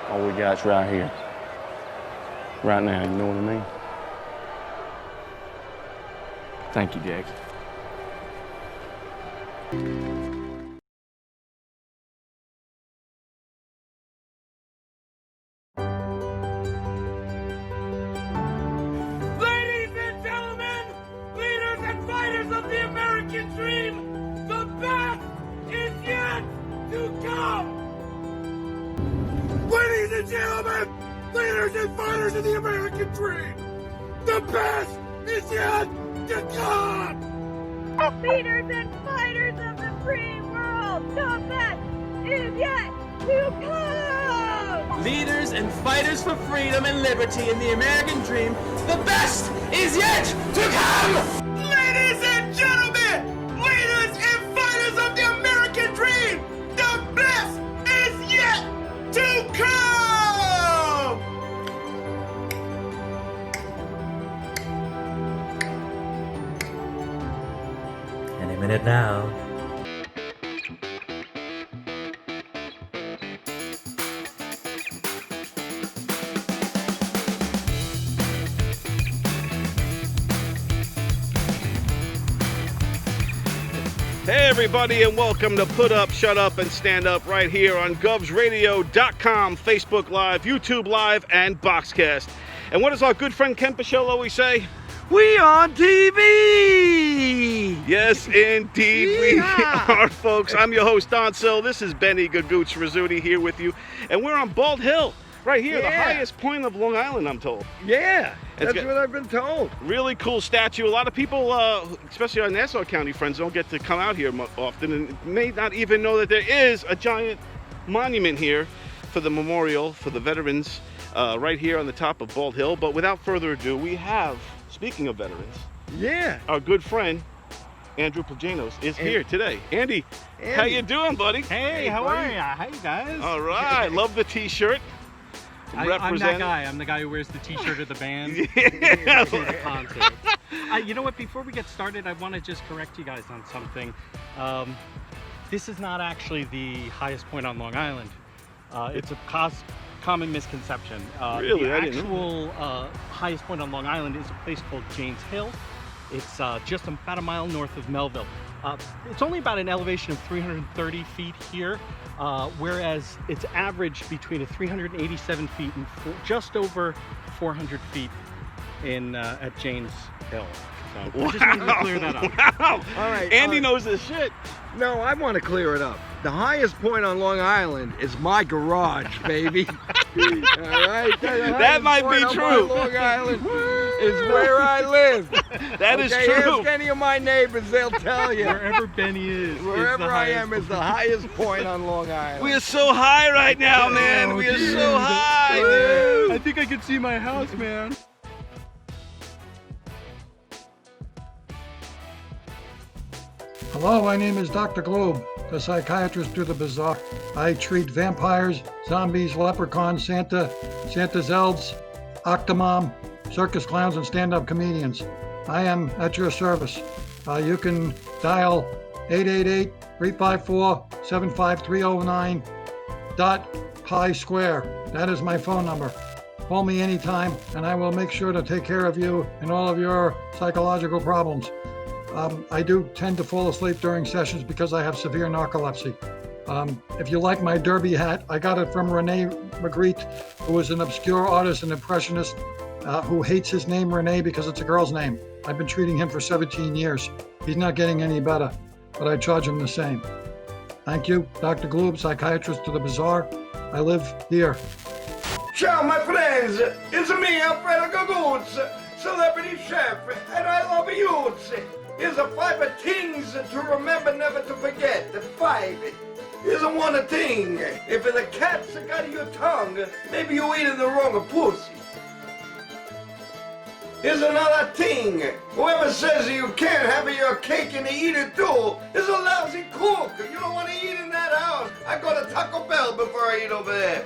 all we got's right here. Right now, you know what I mean? Thank you, Jack. Ladies and gentlemen, leaders and fighters of the American dream, the best is yet to come! Ladies and gentlemen, leaders and fighters of the American dream, the best is yet to come! Leaders and fighters of the free world, the best is yet to come! Leaders and fighters for freedom and liberty in the American dream, the best is yet to come! Ladies and gentlemen, leaders and fighters of the American dream, the best is yet to come! Any minute now. Hey everybody, and welcome to Put Up, Shut Up, and Stand Up right here on govsradio.com, Facebook Live, YouTube Live, and Boxcast. And what does our good friend Ken Peschell always say? We on TV! Yes, indeed, we are, folks. I'm your host, Don Sill. This is Benny Gagoots Rizzuti here with you. And we're on Bald Hill, right here, the highest point of Long Island, I'm told. Yeah, that's what I've been told. Really cool statue. A lot of people, especially our Nassau County friends, don't get to come out here often and may not even know that there is a giant monument here for the memorial for the veterans right here on the top of Bald Hill. But without further ado, we have, speaking of veterans, our good friend, Andrew Plagainos, is here today. Andy, how you doing, buddy? Hey, how are you? How you guys? All right, love the t-shirt. I'm that guy. I'm the guy who wears the t-shirt of the band. Yeah. To the concert. You know what? Before we get started, I want to just correct you guys on something. This is not actually the highest point on Long Island. It's a common misconception. Really? The I didn't know. actual highest point on Long Island is a place called James Hill. It's just about a mile north of Melville. It's only about an elevation of 330 feet here, whereas it's averaged between 387 feet and just over 400 feet at James Hill. So I just wanted to clear that up. Wow. All right. Andy knows this shit. No, I want to clear it up. The highest point on Long Island is my garage, baby. All right? That might be true. Long Island is where I live. That is true. Ask any of my neighbors, they'll tell you. Wherever Benny is. Wherever I am is the highest point on Long Island. We are so high right now, man. We are so high, dude. I think I can see my house, man. Hello, my name is Dr. Globe, the psychiatrist to the bizarre. I treat vampires, zombies, leprechauns, Santa's elves, Octomom, circus clowns, and stand-up comedians. I am at your service. You can dial 888-354-75309 .pi square. That is my phone number. Call me anytime, and I will make sure to take care of you and all of your psychological problems. I do tend to fall asleep during sessions because I have severe narcolepsy. If you like my derby hat, I got it from Rene Magritte, who is an obscure artist and impressionist who hates his name Rene because it's a girl's name. I've been treating him for 17 years. He's not getting any better, but I charge him the same. Thank you, Dr. Gloob, psychiatrist to the bizarre. I live here. Ciao, my friends. It's me, Alfredo Gagoots, celebrity chef, and I love you. Here's a 5 of things to remember, never to forget. 5. Here's a 1 thing. If the cat's got your tongue, maybe you eating the wrong pussy. Here's another thing. Whoever says you can't have your cake and eat it too is a lousy cook. You don't want to eat in that house. I go to Taco Bell before I eat over there.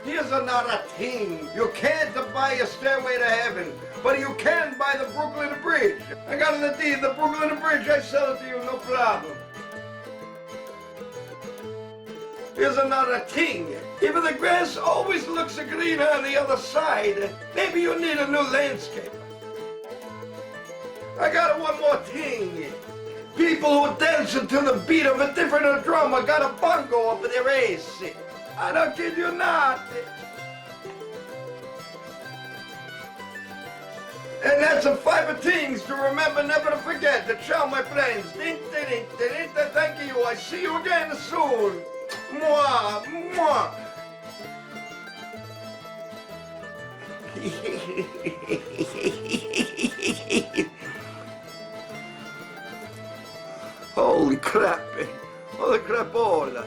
Here's another thing. You can't buy a stairway to heaven, but you can buy the Brooklyn Bridge. I got the deed, the Brooklyn Bridge. I sell it to you, no problem. Here's another thing. If the grass always looks greener on the other side, maybe you need a new landscape. I got one more thing. People who dance to the beat of a different drummer got a bongo up their ass. I don't kid you not. And that's the 5 things to remember, never to forget. Ciao, my friends. Thank you. I see you again soon. Mwah, mwah. Holy crap. Holy crapola.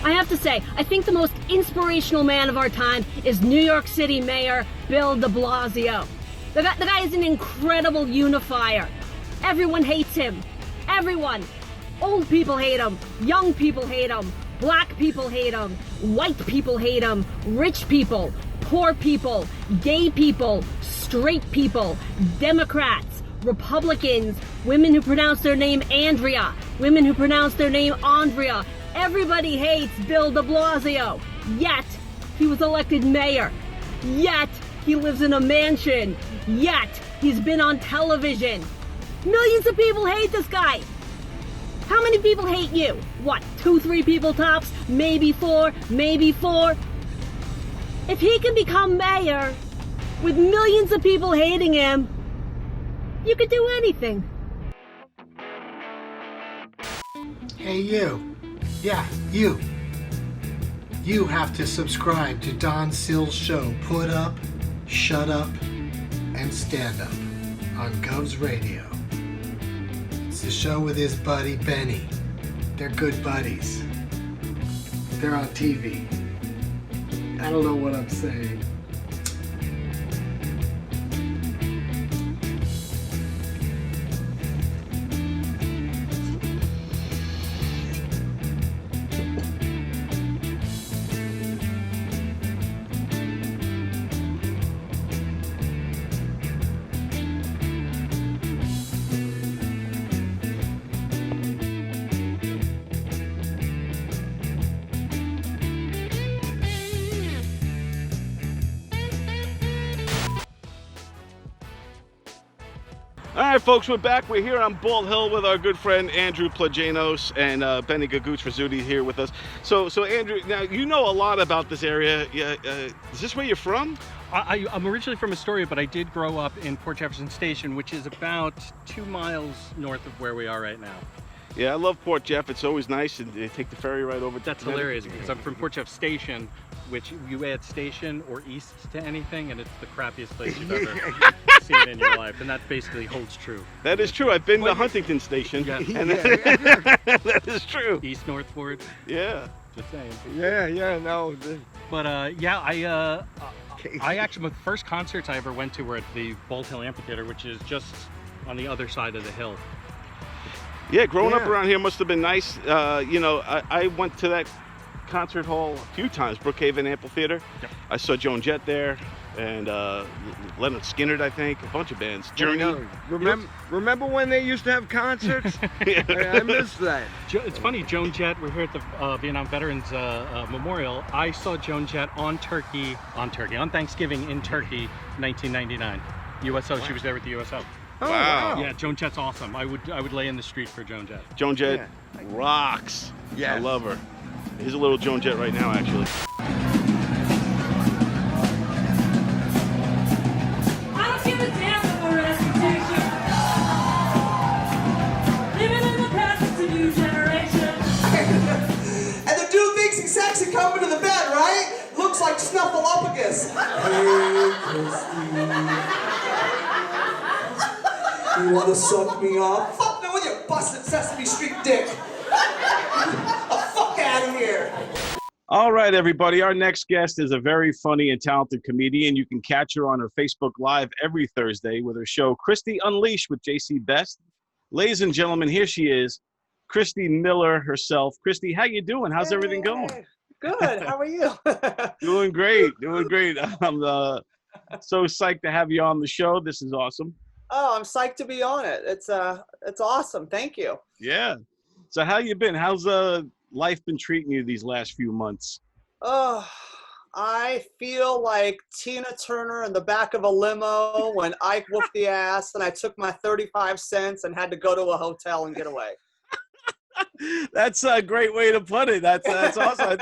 I have to say, I think the most inspirational man of our time is New York City Mayor Bill de Blasio. The guy is an incredible unifier. Everyone hates him. Everyone. Old people hate him. Young people hate him. Black people hate him. White people hate him. Rich people. Poor people. Gay people. Straight people. Democrats. Republicans. Women who pronounce their name Andrea. Women who pronounce their name Andrea. Everybody hates Bill de Blasio. Yet, he was elected mayor. Yet, he lives in a mansion. Yet, he's been on television. Millions of people hate this guy. How many people hate you? What, 2, 3 people tops? Maybe 4, maybe 4? If he can become mayor with millions of people hating him, you could do anything. Hey, you. Yeah, you. You have to subscribe to Don Sill's show, Put Up, Shut Up, and Stand Up on Govs Radio. It's the show with his buddy Benny. They're good buddies. They're on TV. I don't know what I'm saying. All right, folks, we're back. We're here on Bald Hill with our good friend Andrew Plagainos and Benny Gagooch Rizzuti here with us. So Andrew, now you know a lot about this area. Yeah, is this where you're from? I'm originally from Astoria, but I did grow up in Port Jefferson Station, which is about 2 miles north of where we are right now. Yeah, I love Port Jeff. It's always nice, and they take the ferry right over. That's hilarious because I'm from Port Jeff Station, which you add station or east to anything, and it's the crappiest place you've ever seen in your life, and that basically holds true. That is true. I've been to Huntington Station, and that is true. East Northport. Yeah. Just saying. Yeah, no. But yeah, I actually, the first concerts I ever went to were at the Bald Hill Amphitheater, which is just on the other side of the hill. Yeah, growing up around here must have been nice. You know, I went to that concert hall a few times, Brookhaven Amphitheater. Yep. I saw Joan Jett there, and Leonard Skinner, I think, a bunch of bands. Journey. Remember when they used to have concerts? I miss that. It's funny, Joan Jett, we're here at the Vietnam Veterans Memorial. I saw Joan Jett on Thanksgiving in Turkey, 1999. USO, she was there with the USO. Oh, wow. Yeah, Joan Jett's awesome. I would lay in the street for Joan Jett. Joan Jett rocks. Yeah, I love her. Here's a little Joan Jett right now, actually. I don't give a damn about my reputation. Living in the past, it's a new generation. And the dude thinks he's sexy coming to the bed, right? Looks like Snuffleupagus. Hey, Christy. You want to suck me off? Fuck no with your busted Sesame Street dick. Fuck out of here. All right, everybody. Our next guest is a very funny and talented comedian. You can catch her on her Facebook Live every Thursday with her show Christy Unleashed with JC Best. Ladies and gentlemen, here she is, Christy Miller herself. Christy, how you doing? How's everything going? Good. How are you? Doing great. Doing great. I'm so psyched to have you on the show. This is awesome. Oh, I'm psyched to be on it. It's awesome. Thank you. Yeah. So how you been? How's life been treating you these last few months? Oh, I feel like Tina Turner in the back of a limo when Ike whooped the ass and I took my 35 cents and had to go to a hotel and get away. That's a great way to put it. That's awesome. I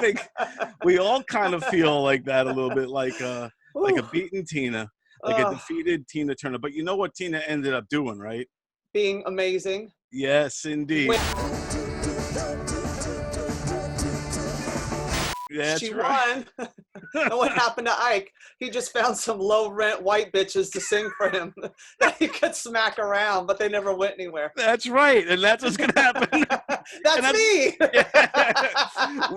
think we all kind of feel like that a little bit, like a beaten Tina, like a defeated Tina Turner. But you know what Tina ended up doing, right? Being amazing. Yes, indeed. She won. And what happened to Ike? He just found some low-rent white bitches to sing for him that he could smack around, but they never went anywhere. That's right, and that's what's gonna happen. That's me.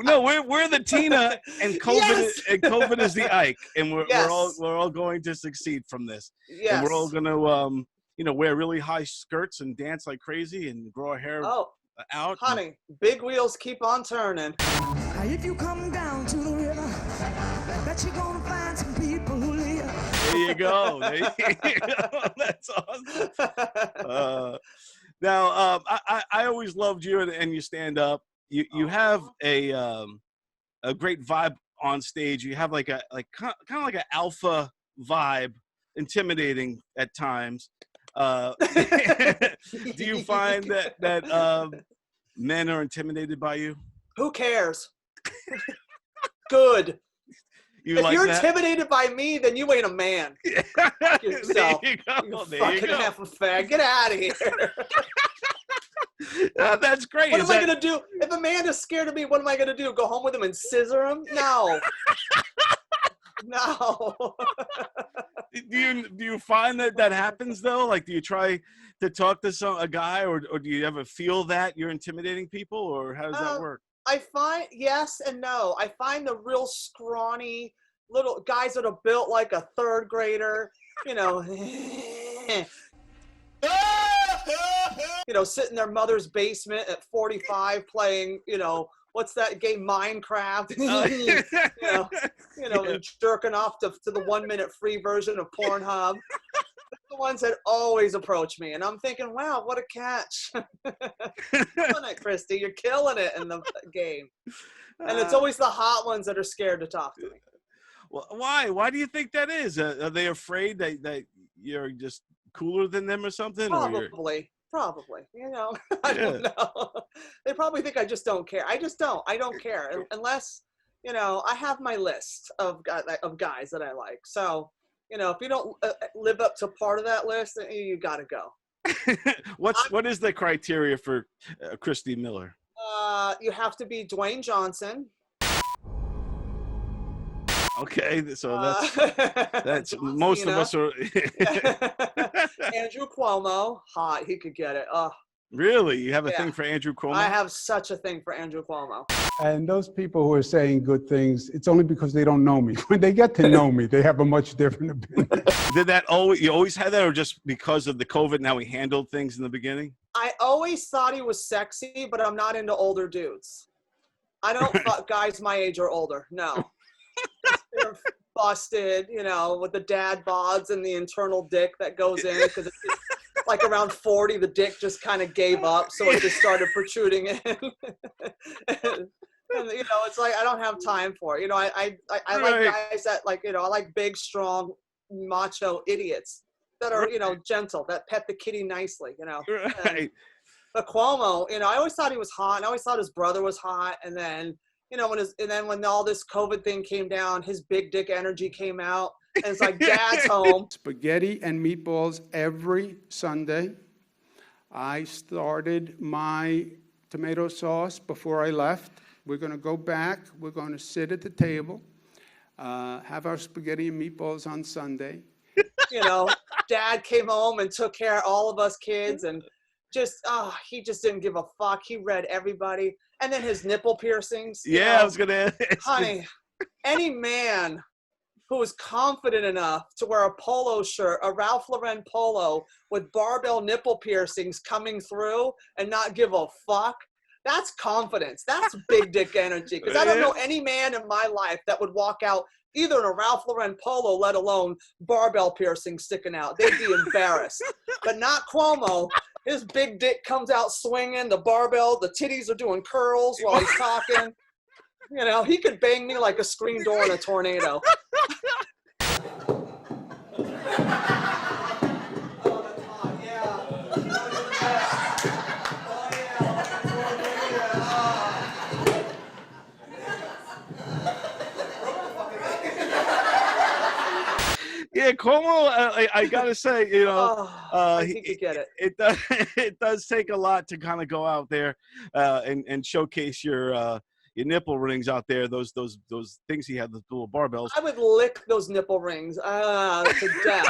No, we're the Tina, and COVID is the Ike, and we're all going to succeed from this. Yes. And we're all gonna wear really high skirts and dance like crazy and grow our hair out. Honey, big wheels keep on turning. If you come down to the river, bet you're gonna find some people who live. There you go. That's awesome. Now, I always loved you and you stand up. You have a great vibe on stage. You have kind of like an alpha vibe, intimidating at times. Do you find that men are intimidated by you? Who cares? Good. If you're that? intimidated by me, then you ain't a man. Fuck yourself. There you go. You fucking half a fag. Get out of here. That's great. What am I going to do? If a man is scared of me, what am I going to do? Go home with him and scissor him? No. No. Do you find that happens though? Like, do you try to talk to a guy, or do you ever feel that you're intimidating people, or how does that work? I find yes and no. I find the real scrawny little guys that are built like a third grader, sit in their mother's basement at 45 playing, what's that game, Minecraft? Jerking off to the 1 minute free version of Pornhub. The ones that always approach me, and I'm thinking, wow, what a catch. Killing it, Christy. You're killing it in the game. And it's always the hot ones that are scared to talk to me. Well, why do you think that is? Are they afraid that you're just cooler than them or something? Probably. I don't know. They probably think I just don't care. I don't care unless I have my list of guys that I like. So if you don't live up to part of that list, you got to go. What is the criteria for Christy Miller? You have to be Dwayne Johnson. Okay, so that's most of us are. Andrew Cuomo, hot. He could get it. Really? You have a thing for Andrew Cuomo? I have such a thing for Andrew Cuomo. And those people who are saying good things, it's only because they don't know me. When they get to know me, they have a much different opinion. You always had that, or just because of the COVID and how he handled things in the beginning? I always thought he was sexy, but I'm not into older dudes. I don't fuck guys my age or older. No. They're busted, with the dad bods and the internal dick that goes in, because it's like around 40, the dick just kind of gave up, so it just started protruding in. and it's like I don't have time for it. I like guys that I like big, strong, macho idiots that are gentle, that pet the kitty nicely. Right. But Cuomo, I always thought he was hot, and I always thought his brother was hot, and then. When all this COVID thing came down, his big dick energy came out. And it's like, Dad's home. Spaghetti and meatballs every Sunday. I started my tomato sauce before I left. We're going to go back. We're going to sit at the table, have our spaghetti and meatballs on Sunday. Dad came home and took care of all of us kids, and he just didn't give a fuck. He read everybody. And then his nipple piercings. Yeah, I was going to ask. Honey, any man who is confident enough to wear a polo shirt, a Ralph Lauren polo with barbell nipple piercings coming through and not give a fuck, that's confidence. That's big dick energy. Because I don't know any man in my life that would walk out either in a Ralph Lauren polo, let alone barbell piercing sticking out. They'd be embarrassed. But not Cuomo. His big dick comes out swinging, the barbell, the titties are doing curls while he's talking. You know, he could bang me like a screen door in a tornado. Yeah, Cuomo, I gotta say, you know, I think you get it. It does take a lot to kind of go out there and showcase your nipple rings out there. Those things he had, the little barbells. I would lick those nipple rings to death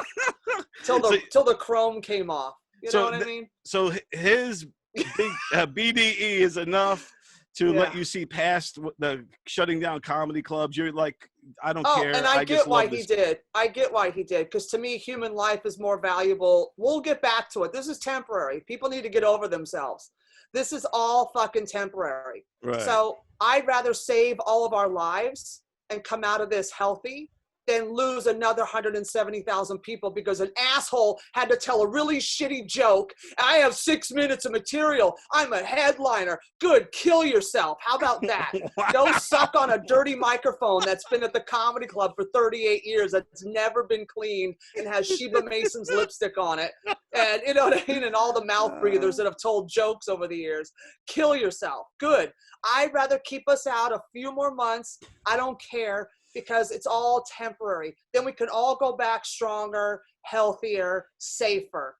till the chrome came off. You know what I mean? So his big BDE is enough to let you see past the shutting down comedy clubs. You're like, I don't care. And I get why he did. I get why he did. Because to me, human life is more valuable. We'll get back to it. This is temporary. People need to get over themselves. This is all fucking temporary. Right. So I'd rather save all of our lives and come out of this healthy than lose another 170,000 people because an asshole had to tell a really shitty joke. I have 6 minutes of material. I'm a headliner. Good, kill yourself. How about that? Wow. Go suck on a dirty microphone that's been at the comedy club for 38 years, that's never been cleaned and has Sheba Mason's lipstick on it. And you know what I mean? And all the mouth breathers that have told jokes over the years. Kill yourself. Good. I'd rather keep us out a few more months. I don't care. Because it's all temporary. Then we can all go back stronger, healthier, safer.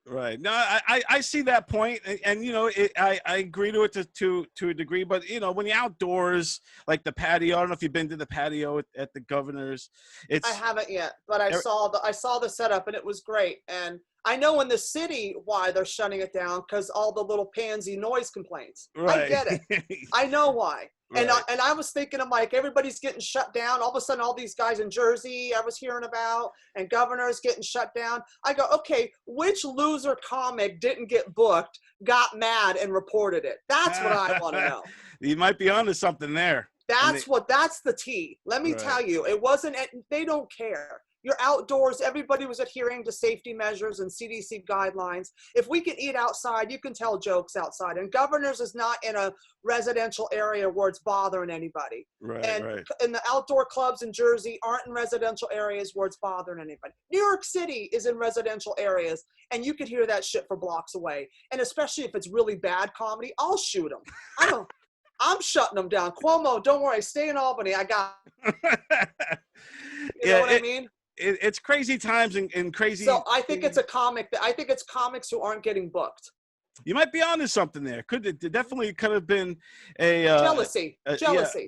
Right. No, I see that point, and you know, I agree to it to a degree. But you know, when you're outdoors, like the patio, I don't know if you've been to the patio at the Governor's. I haven't yet, but I saw the setup, and it was great. And I know in the city why they're shutting it down, because all the little pansy noise complaints. Right. I get it. I know why. Right. And I was thinking, I'm like, everybody's getting shut down. All of a sudden, all these guys in Jersey I was hearing about, and Governor's getting shut down. I go, okay, which loser comic didn't get booked, got mad, and reported it? That's what I want to know. You might be onto something there. That's the tea. Let me tell you, it wasn't, they don't care. You're outdoors. Everybody was adhering to safety measures and CDC guidelines. If we can eat outside, you can tell jokes outside. And Governor's is not in a residential area where it's bothering anybody. Right, and the outdoor clubs in Jersey aren't in residential areas where it's bothering anybody. New York City is in residential areas, and you could hear that shit for blocks away. And especially if it's really bad comedy, I'll shoot them. I'm shutting them down. Cuomo, don't worry. Stay in Albany. I got you know what I mean? It's crazy times and crazy. So I think it's comics who aren't getting booked. You might be onto something there. It definitely could have been a jealousy.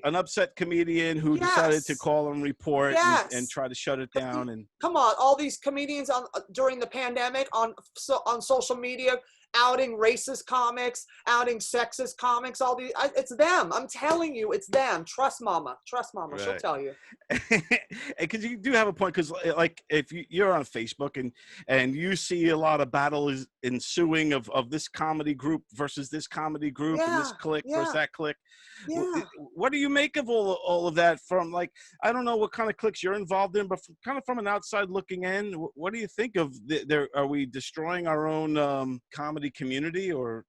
An upset comedian who decided to call and report and try to shut it down. And come on, all these comedians during the pandemic on social media outing racist comics, outing sexist comics. It's them. I'm telling you, it's them. Trust Mama. Right. She'll tell you. Because you do have a point. Because like if you're on Facebook and you see a lot of battles ensuing of this comedy group versus this comedy group and this clique versus that clique. Yeah. What do you make of all of that? From like, I don't know what kind of cliques you're involved in, but kind of from an outside looking in, what do you think of are we destroying our own comedy community? Or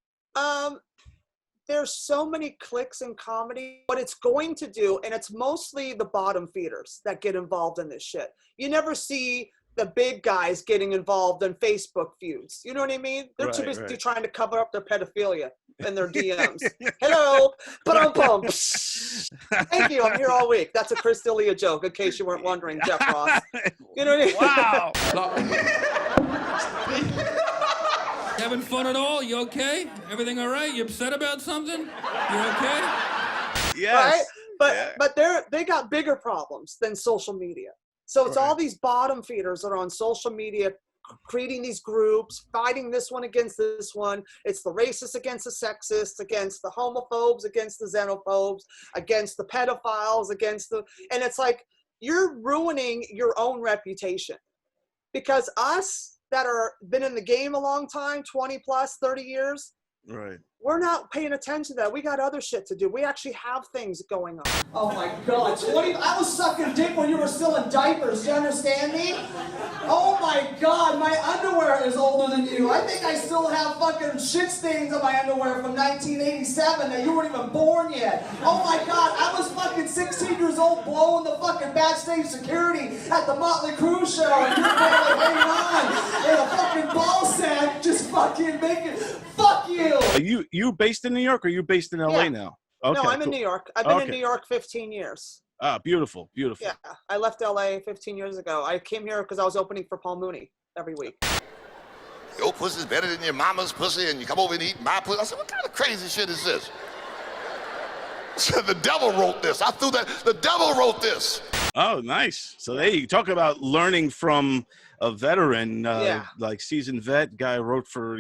there's so many cliques in comedy. What it's going to do, and it's mostly the bottom feeders that get involved in this shit. You never see the big guys getting involved in Facebook feuds. You know what I mean? They're too busy trying to cover up their pedophilia in their DMs. Hello, ba-dum-bum. Thank you. I'm here all week. That's a Christy joke, in case you weren't wondering, Jeff Ross. You know what I mean? Wow. Having fun at all? You okay? Everything all right? You upset about something? You okay? Yes. Right? But they got bigger problems than social media. So it's all these bottom feeders that are on social media creating these groups, fighting this one against this one. It's the racists against the sexists, against the homophobes, against the xenophobes, against the pedophiles, and it's like you're ruining your own reputation. Because us that are been in the game a long time, 20 plus, 30 years, we're not paying attention to that. We got other shit to do. We actually have things going on. Oh my God, 20, I was sucking dick when you were still in diapers, do you understand me? Oh my God, my underwear is older than you. I think I still have fucking shit stains on my underwear from 1987 that you weren't even born yet. Oh my God, I was fucking 16 years old blowing the fucking backstage security at the Motley Crue show and you're barely hanging on in a fucking ball sack just fucking making, fuck you. Are you based in New York or are you based in LA now? Okay, no, I'm in cool. New York. I've been in Okay. New York 15 years. Ah, beautiful, beautiful. Yeah, I left LA 15 years ago. I came here because I was opening for Paul Mooney every week. Your pussy's better than your mama's pussy, and you come over and eat my pussy. I said, what kind of crazy shit is this? So the devil wrote this. I threw that. The devil wrote this. Oh, nice. So there you talk about learning from a veteran, like seasoned vet guy wrote for,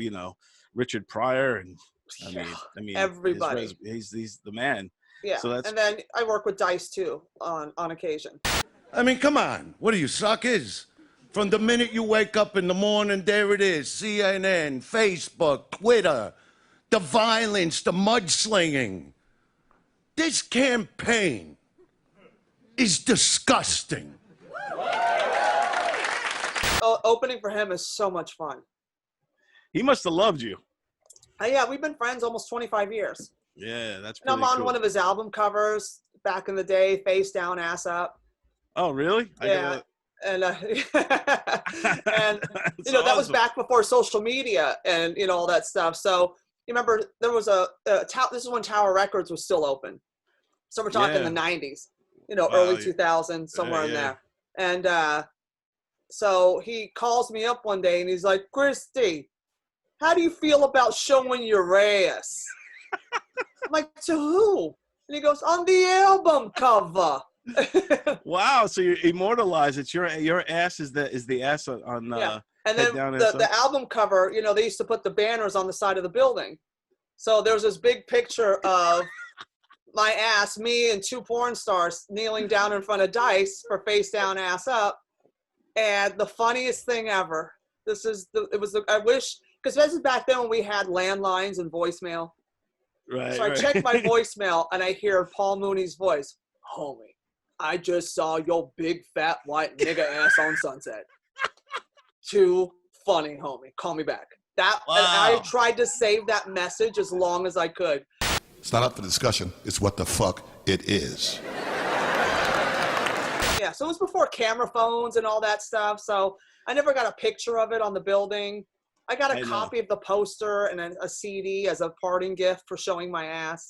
Richard Pryor. And I mean, everybody. He's the man. Yeah, So that's, and then I work with Dice too on occasion. I mean, come on. What are you, suckers? From the minute you wake up in the morning, there it is. CNN, Facebook, Twitter, the violence, the mudslinging. This campaign is disgusting. Opening for him is so much fun. he must have loved you. Yeah, we've been friends almost 25 years. Yeah, that's And I'm pretty on cool. one of his album covers back in the day, face down, ass up. Oh, really? Yeah. And that was awesome. back before social media and all that stuff. So you remember there was this is when Tower Records was still open. So we're talking the 90s, early 2000s, somewhere in there. And so he calls me up one day and he's like, Christy, how do you feel about showing your ass? I'm like, to who? And he goes, on the album cover. Wow, so you're immortalized. It's your ass is the ass on And then the album cover, they used to put the banners on the side of the building. So there's this big picture of my ass, me and two porn stars kneeling down in front of Dice for face down, ass up. And the funniest thing ever, I wish, because this is back then when we had landlines and voicemail. Right. So I check my voicemail and I hear Paul Mooney's voice. Homie, I just saw your big fat white nigga ass on Sunset. Too funny, homie. Call me back. And I tried to save that message as long as I could. It's not up for discussion. It's what the fuck it is. Yeah, so it was before camera phones and all that stuff. So I never got a picture of it on the building. I got a copy of the poster and a CD as a parting gift for showing my ass.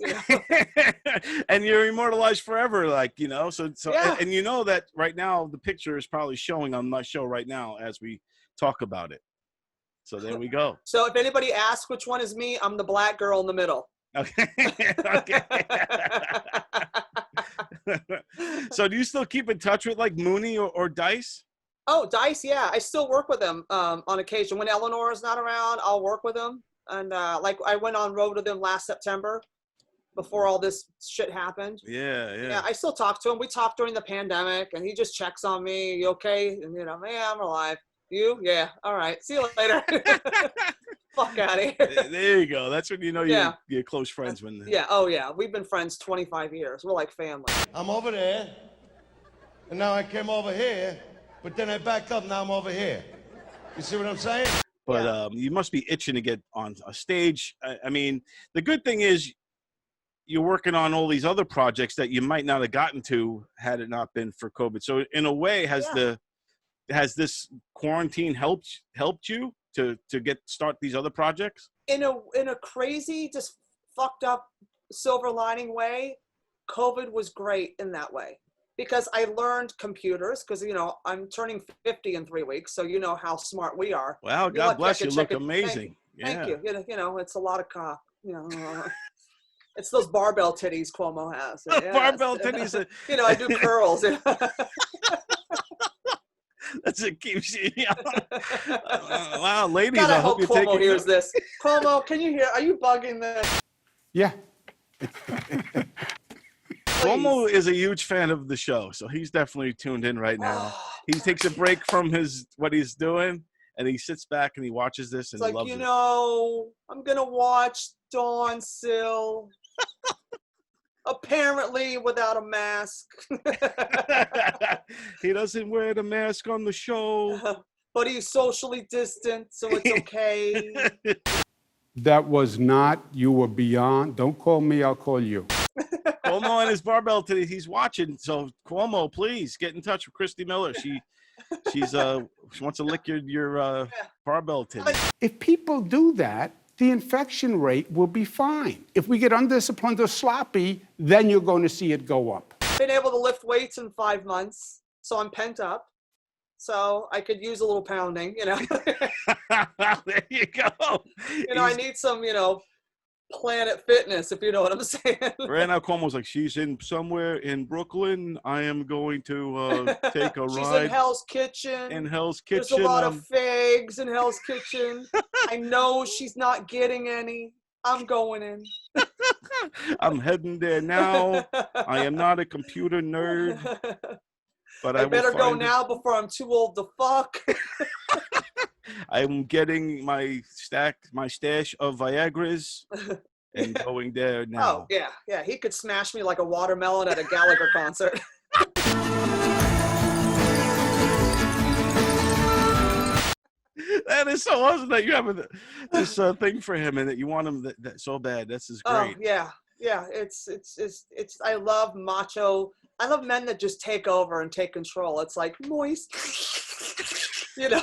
And you're immortalized forever, So Yeah. and you know that right now the picture is probably showing on my show right now as we talk about it. So there we go. So if anybody asks which one is me, I'm the black girl in the middle. Okay. Okay. So do you still keep in touch with like Mooney or Dice? Oh, Dice, yeah. I still work with them on occasion. When Eleanor is not around, I'll work with them. And I went on road with them last September before all this shit happened. Yeah. I still talk to him. We talked during the pandemic, and he just checks on me. You okay? And yeah, I'm alive. You? Yeah. All right. See you later. Fuck out of here. There you go. That's when you know you're close friends when. Yeah. Oh, yeah. We've been friends 25 years. We're like family. I'm over there, and now I came over here, but then I back up, now I'm over here. You see what I'm saying? But you must be itching to get on a stage. I mean, the good thing is you're working on all these other projects that you might not have gotten to had it not been for COVID. So in a way, has this quarantine helped you to start these other projects? In a crazy, just fucked up silver lining way, COVID was great in that way. Because I learned computers, because, I'm turning 50 in 3 weeks, so you know how smart we are. Well, God bless you. Look amazing. Thank you. It's a lot of cock. It's those barbell titties Cuomo has. Yes. Barbell titties. I do curls. That's it. Keeps you. Wow, ladies, God, I hope hope you're Cuomo taking hears this. Cuomo, can you hear? Are you bugging this? Yeah. Cuomo is a huge fan of the show, so he's definitely tuned in right now. He takes a break from what he's doing, and he sits back and he watches this and It's like, loves it. I'm gonna watch Dawn Sill. Apparently without a mask. He doesn't wear the mask on the show. But he's socially distant, so it's okay. That was not, you were beyond. Don't call me, I'll call you. Cuomo on his barbell today. He's watching. So Cuomo, please get in touch with Christy Miller. She wants to lick your barbell today. If people do that, the infection rate will be fine. If we get undisciplined or sloppy, then you're going to see it go up. Been able to lift weights in 5 months, so I'm pent up. So I could use a little pounding, you know. There you go. You know, I need some, you know, Planet Fitness, if you know what I'm saying. Right now, Cuomo's like, she's in somewhere in Brooklyn. I am going to take a She's ride. in Hell's Kitchen. In Hell's Kitchen. There's a lot of fags in Hell's Kitchen. I know she's not getting any. I'm going in. I'm heading there now. I am not a computer nerd. But I better go now before I'm too old to fuck. I'm getting my stash of Viagras and going there now. Oh, yeah. He could smash me like a watermelon at a Gallagher concert. That is so awesome that you have this thing for him and that you want him that so bad. This is great. Oh, yeah. It's I love macho. I love men that just take over and take control. It's like moist, you know.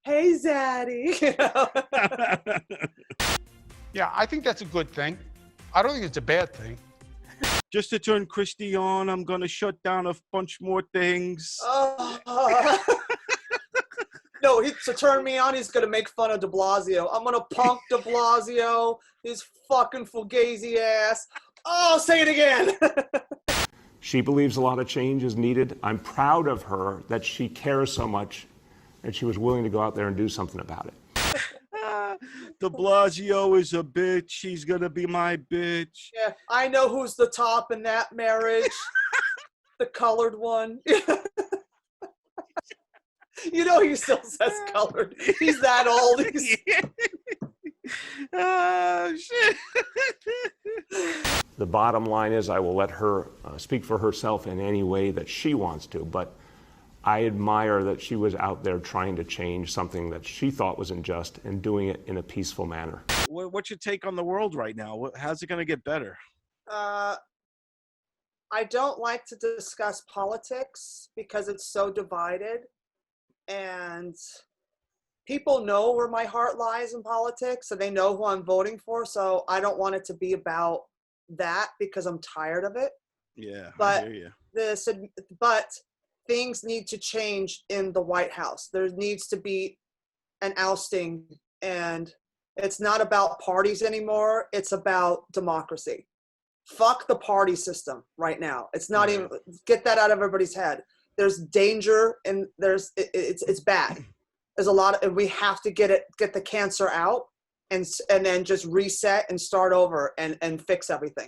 Hey, Zaddy. You know? Yeah, I think that's a good thing. I don't think it's a bad thing. Just to turn Christy on, I'm going to shut down a bunch more things. No, to turn me on, he's going to make fun of de Blasio. I'm going to punk de Blasio, his fucking fugazi ass. Oh, say it again. She believes a lot of change is needed. I'm proud of her that she cares so much and she was willing to go out there and do something about it. De Blasio is a bitch. She's going to be my bitch. Yeah, I know who's the top in that marriage. The colored one. You know he still says colored. He's that old. Oh, shit. The bottom line is I will let her speak for herself in any way that she wants to, but I admire that she was out there trying to change something that she thought was unjust and doing it in a peaceful manner. What's your take on the world right now? How's it going to get better? I don't like to discuss politics because it's so divided. And people know where my heart lies in politics, and they know who I'm voting for. So I don't want it to be about that because I'm tired of it. Yeah, but I hear you. But things need to change in the White House. There needs to be an ousting, and it's not about parties anymore. It's about democracy. Fuck the party system right now. It's not even, get that out of everybody's head. There's danger and it's bad. There's a lot of, and we have to get the cancer out and then just reset and start over and fix everything.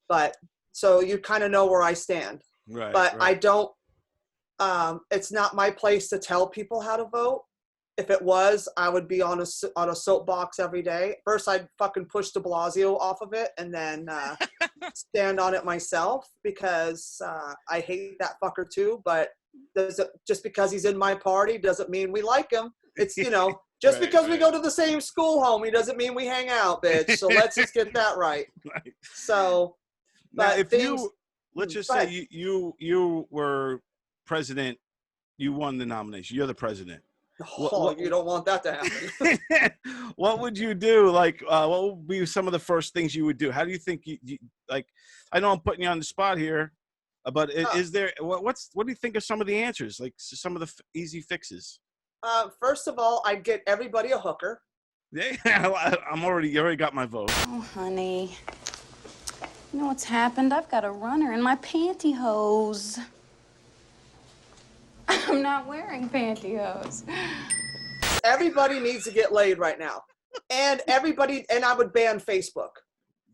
But so you kind of know where I stand. Right. But I don't, it's not my place to tell people how to vote. If it was, I would be on a soapbox every day. First, I'd fucking push de Blasio off of it and then stand on it myself because I hate that fucker too. But just because he's in my party doesn't mean we like him. It's, you know, just because we go to the same school home, he doesn't mean we hang out, bitch. So let's just get that right. So, now, but if things, let's just say you were president, you won the nomination. You're the president. Oh, you don't want that to happen. What would you do? Like, what would be some of the first things you would do? How do you think you like? I know I'm putting you on the spot here, but is there what do you think of some of the answers? Like some of the easy fixes. First of all, I'd get everybody a hooker. Yeah, you already got my vote. Oh, honey, you know what's happened? I've got a runner in my pantyhose. I'm not wearing pantyhose. Everybody needs to get laid right now. And I would ban Facebook.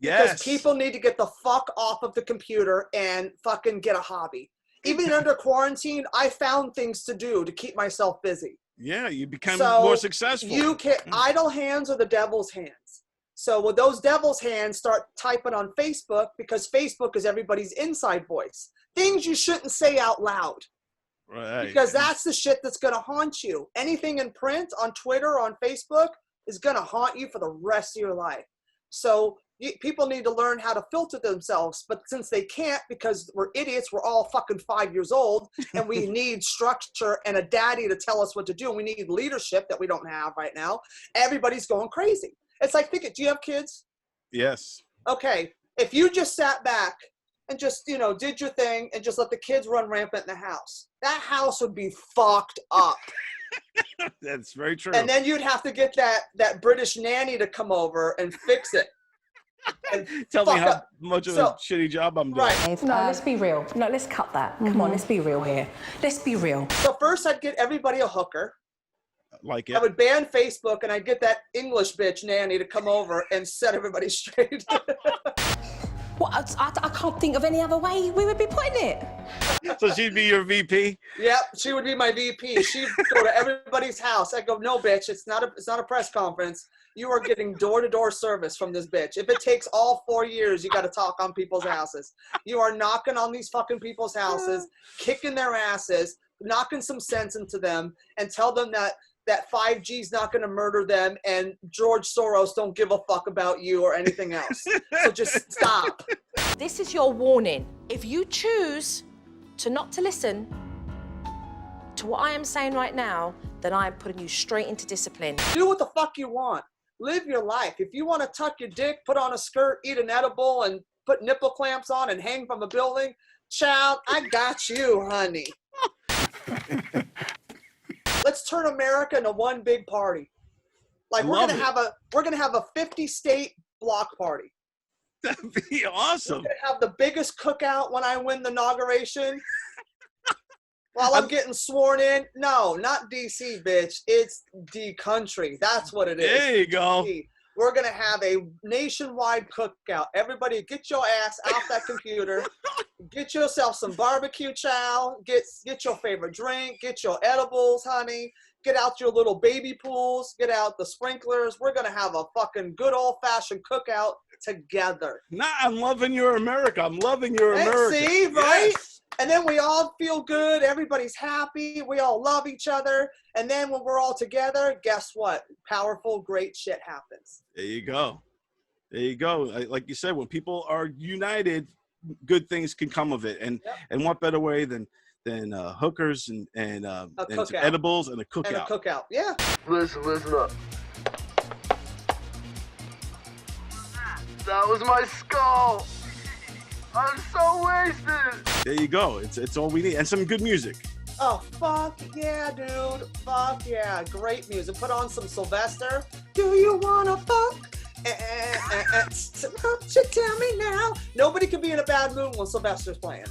Yes. Because people need to get the fuck off of the computer and fucking get a hobby. Even under quarantine, I found things to do to keep myself busy. Yeah, you become more successful. You can idle hands are the devil's hands. So with those devil's hands start typing on Facebook, because Facebook is everybody's inside voice. Things you shouldn't say out loud. Right. Because that's the shit that's going to haunt you. Anything in print, on Twitter, on Facebook, is going to haunt you for the rest of your life. So people need to learn how to filter themselves. But since they can't, because we're idiots, we're all fucking 5 years old, and we need structure and a daddy to tell us what to do. And we need leadership that we don't have right now. Everybody's going crazy. It's like, do you have kids? Yes. Okay. If you just sat back and just, did your thing and just let the kids run rampant in the house, that house would be fucked up. That's very true. And then you'd have to get that British nanny to come over and fix it. And tell me how much of a shitty job I'm doing. Right. No, let's be real. No, let's cut that. Come on, let's be real here. Let's be real. So first I'd get everybody a hooker. Like it. I would ban Facebook, and I'd get that English bitch nanny to come over and set everybody straight. Well, I can't think of any other way we would be putting it. So she'd be your VP? Yep, she would be my VP. She'd go to everybody's house. I'd go, no, bitch, it's not a press conference. You are getting door-to-door service from this bitch. If it takes all 4 years, you got to talk on people's houses. You are knocking on these fucking people's houses, kicking their asses, knocking some sense into them, and tell them that 5G's not going to murder them, and George Soros don't give a fuck about you or anything else. So just stop. This is your warning. If you choose to not to listen to what I am saying right now, then I am putting you straight into discipline. Do what the fuck you want. Live your life. If you want to tuck your dick, put on a skirt, eat an edible, and put nipple clamps on and hang from a building, child, I got you, honey. Let's turn America into one big party. Like we're gonna have a 50-state block party. That'd be awesome. We're gonna have the biggest cookout when I win the inauguration. While I'm getting sworn in. No, not DC, bitch. It's the country. That's what it is. There you go. We're gonna have a nationwide cookout. Everybody, get your ass off that computer. Get yourself some barbecue chow. Get your favorite drink. Get your edibles, honey. Get out your little baby pools. Get out the sprinklers. We're gonna have a fucking good old-fashioned cookout together. Nah, I'm loving your America. I'm loving your America. See, right? Yes. And then we all feel good. Everybody's happy. We all love each other. And then when we're all together, guess what? Powerful, great shit happens. There you go. There you go. Like you said, when people are united, good things can come of it. And what better way than hookers and edibles and a cookout. And a cookout, yeah. Listen up. That was my skull. I'm so wasted. There you go. It's all we need. And some good music. Oh, fuck yeah, dude. Fuck yeah. Great music. Put on some Sylvester. Do you wanna fuck? Don't you tell me now. Nobody can be in a bad mood when Sylvester's playing.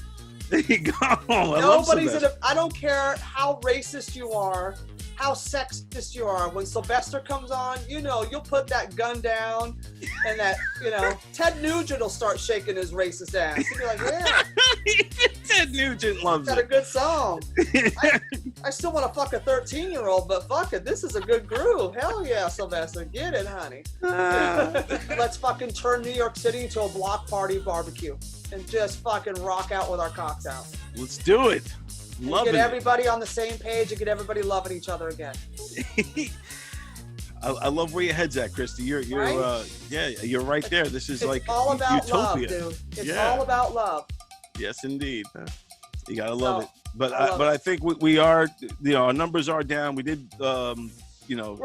There you go. Nobody's in a, I don't care how racist you are, how sexist you are. When Sylvester comes on, you'll put that gun down and that, Ted Nugent will start shaking his racist ass. He'll be like, yeah. Ted Nugent loves it. Got a good song. I still want to fuck a 13-year-old, but fuck it. This is a good groove. Hell yeah, Sylvester. Get it, honey. Let's fucking turn New York City into a block party barbecue and just fucking rock out with our cocks out. Let's do it. Love it. Get everybody on the same page and get everybody loving each other again. I love where your head's at, Christy. You're right? You're right there. This is it's like all about utopia. Love, dude. It's all about love. Yes, indeed. You gotta love it. But I think we are. Our numbers are down. We did. We're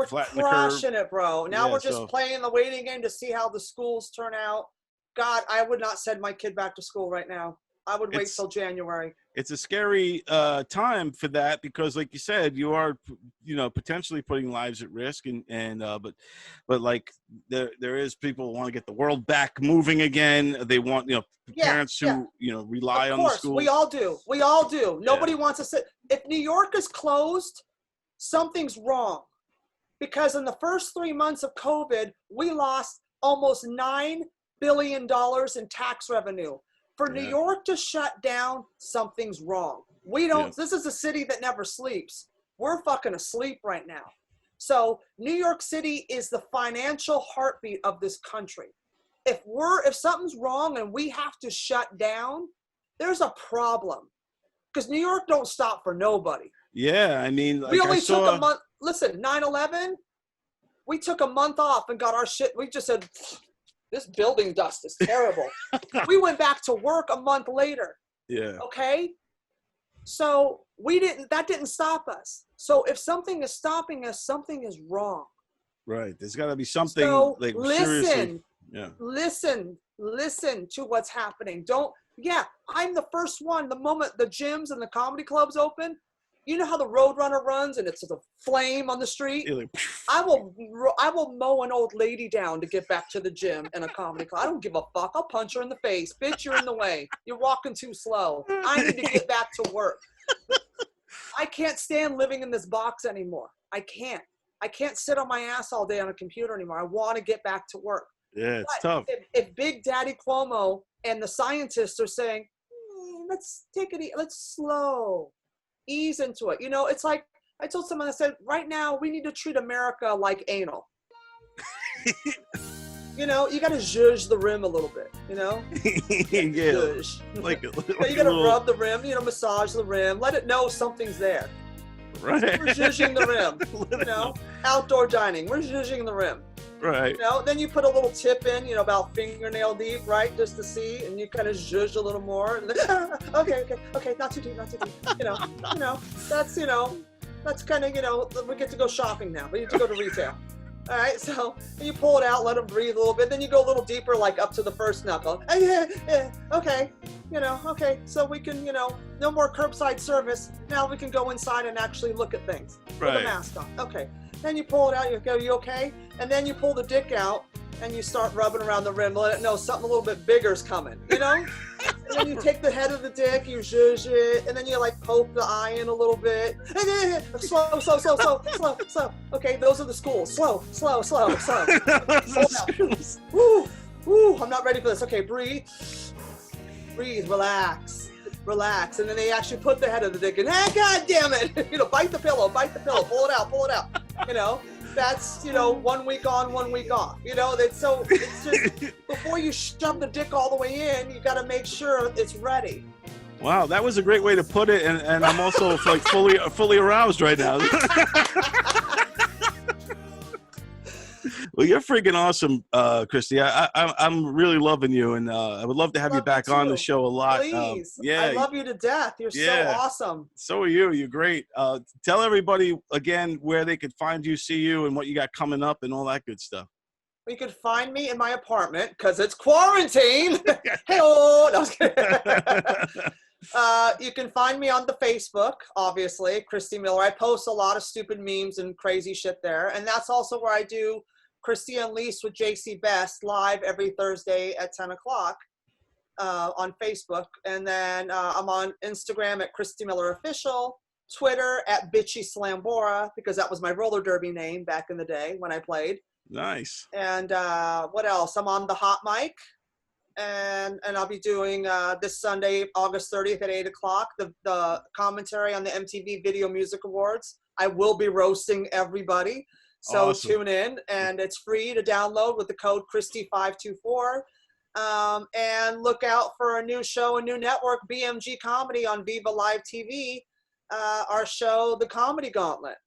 flatten the curve. Crushing it, bro. Now we're just playing the waiting game to see how the schools turn out. God, I would not send my kid back to school right now. I would wait till January. It's a scary time for that because, like you said, you are, potentially putting lives at risk, but like there is people who want to get the world back moving again. They want, parents who rely on the school. We all do. We all do. Nobody wants to sit. If New York is closed, something's wrong, because in the first 3 months of COVID, we lost almost $9 billion in tax revenue. For New York to shut down, something's wrong. We don't, this is a city that never sleeps. We're fucking asleep right now. So New York City is the financial heartbeat of this country. If something's wrong and we have to shut down, there's a problem. Because New York don't stop for nobody. Yeah, I mean, like We only I saw... took a month. Listen, 9/11, we took a month off and got our shit. We just said, this building dust is terrible. We went back to work a month later. Yeah. Okay? So that didn't stop us. So if something is stopping us, something is wrong. Right. There's got to be something So like listen, seriously. Yeah. listen to what's happening. I'm the first one. The moment the gyms and the comedy clubs open, you know how the Roadrunner runs and it's a flame on the street? Like, I will mow an old lady down to get back to the gym and a comedy club. I don't give a fuck. I'll punch her in the face. Bitch, you're in the way. You're walking too slow. I need to get back to work. I can't stand living in this box anymore. I can't sit on my ass all day on a computer anymore. I want to get back to work. Yeah, it's tough. If Big Daddy Cuomo and the scientists are saying, let's take it, let's ease into it. You know, it's like, I told someone, I said, right now we need to treat America like anal. You know, you got to zhuzh the rim a little bit, you know? Yeah. Zhuzh. Like you got to rub the rim, you know, massage the rim, let it know something's there. Right. We're zhuzhing the rim, you know? Outdoor dining, we're zhuzhing the rim. Right. You know, then you put a little tip in, you know, about fingernail deep, right? Just to see, and you kind of zhuzh a little more. And then, okay, not too deep. You know, that's kind of, you know, we get to go shopping now. We need to go to retail. All right, so you pull it out, let them breathe a little bit. Then you go a little deeper, like up to the first knuckle. Okay, you know, okay. So we can, you know, no more curbside service. Now we can go inside and actually look at things with a mask on. Okay. Then you pull it out, you go, you okay? And then you pull the dick out and you start rubbing around the rim, let it know something a little bit bigger's coming, you know? And then you take the head of the dick, you zhuzh it, and then you like poke the eye in a little bit. And then slow. Okay, those are the schools. Slow. Woo, I'm not ready for this. Okay, breathe, relax. And then they actually put the head of the dick in. Hey, God damn it! You know, bite the pillow, pull it out. You know, that's, you know, 1 week on, 1 week off. You know, it's just, before you shove the dick all the way in, you got to make sure it's ready. Wow, that was a great way to put it, and I'm also like fully aroused right now. Well, you're freaking awesome, Christy. I'm really loving you, and I would love to have you back on the show a lot. Please, I love you to death. You're so awesome. So are you. You're great. Tell everybody again where they could find you, see you, and what you got coming up, and all that good stuff. You could find me in my apartment because it's quarantine. Hey-oh! No, I was kidding. You can find me on the Facebook, obviously, Christy Miller. I post a lot of stupid memes and crazy shit there, and that's also where I do Christy Unleashed with JC Best live every Thursday at 10 o'clock on Facebook. And then I'm on Instagram at Christy Miller Official, Twitter at Bitchy Slambora, because that was my roller derby name back in the day when I played. Nice. And what else? I'm on the Hot Mic, and I'll be doing this Sunday, August 30th at 8 o'clock, the commentary on the MTV Video Music Awards. I will be roasting everybody. So awesome. Tune in, and it's free to download with the code Christy524. And look out for a new show, a new network, BMG Comedy on Viva Live TV, our show, The Comedy Gauntlet.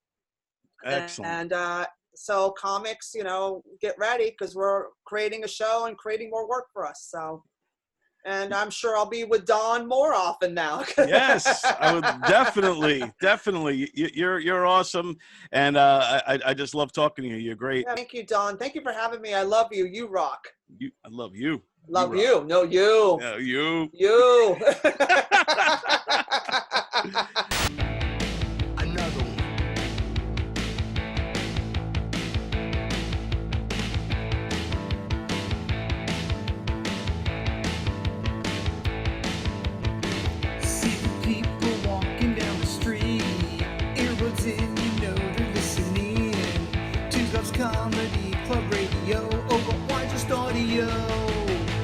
Excellent. And so comics, you know, get ready because we're creating a show and creating more work for us. So, and I'm sure I'll be with Don more often now. Yes, I would definitely. You're awesome, and I just love talking to you. You're great. Yeah, thank you, Don. Thank you for having me. I love you. You rock. I love you. Love you. No, you. No, you. You. Another one. See the people walking down the street, earbuds in, you know they're listening. Tuesday's Comedy Club Radio, oh, but why just audio?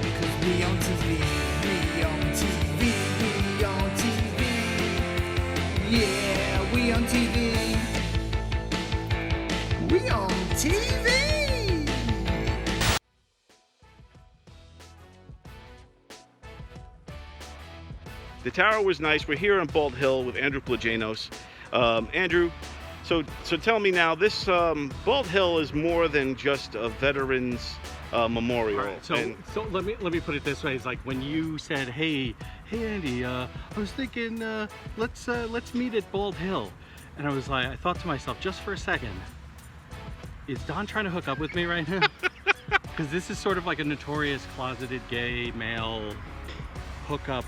Because we on TV, yeah, we on TV. The tower was nice. We're here on Bald Hill with Andrew Plagainos. Andrew, so tell me now, this Bald Hill is more than just a veterans memorial. Right, so let me put it this way. It's like when you said, hey Andy, I was thinking let's meet at Bald Hill. And I thought to myself, just for a second, is Don trying to hook up with me right now? Because this is sort of like a notorious closeted gay male hookup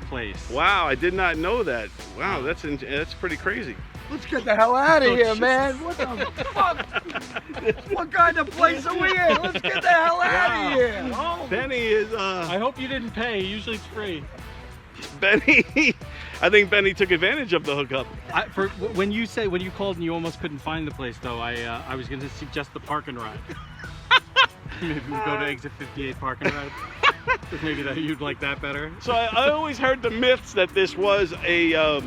place. Wow, I did not know that. Wow, that's pretty crazy. Let's get the hell out of here, man. What the fuck? What kind of place are we in? Let's get the hell out of here. Oh. Benny is I hope you didn't pay. Usually it's free. Benny, I think Benny took advantage of the hookup. When you called and you almost couldn't find the place though, I was going to suggest the park and ride. Maybe we go to exit 58 park and ride. Because maybe you'd like that better. So I always heard the myths that this was a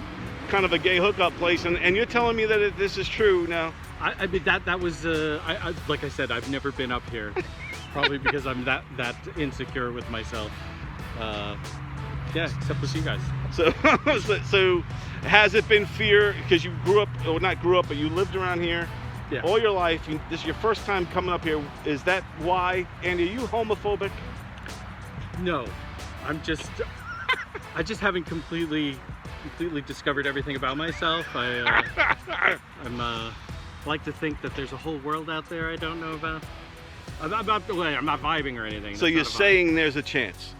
kind of a gay hookup place, and you're telling me that this is true now. I mean that was like I said, I've never been up here, probably because I'm that insecure with myself. Yeah, except with you guys. So has it been fear because you grew up, or not grew up, but you lived around here all your life? This is your first time coming up here. Is that why? Andy, are you homophobic? No, I just haven't completely discovered everything about myself. I like to think that there's a whole world out there I don't know about. I'm not vibing or anything. So you're saying there's a chance?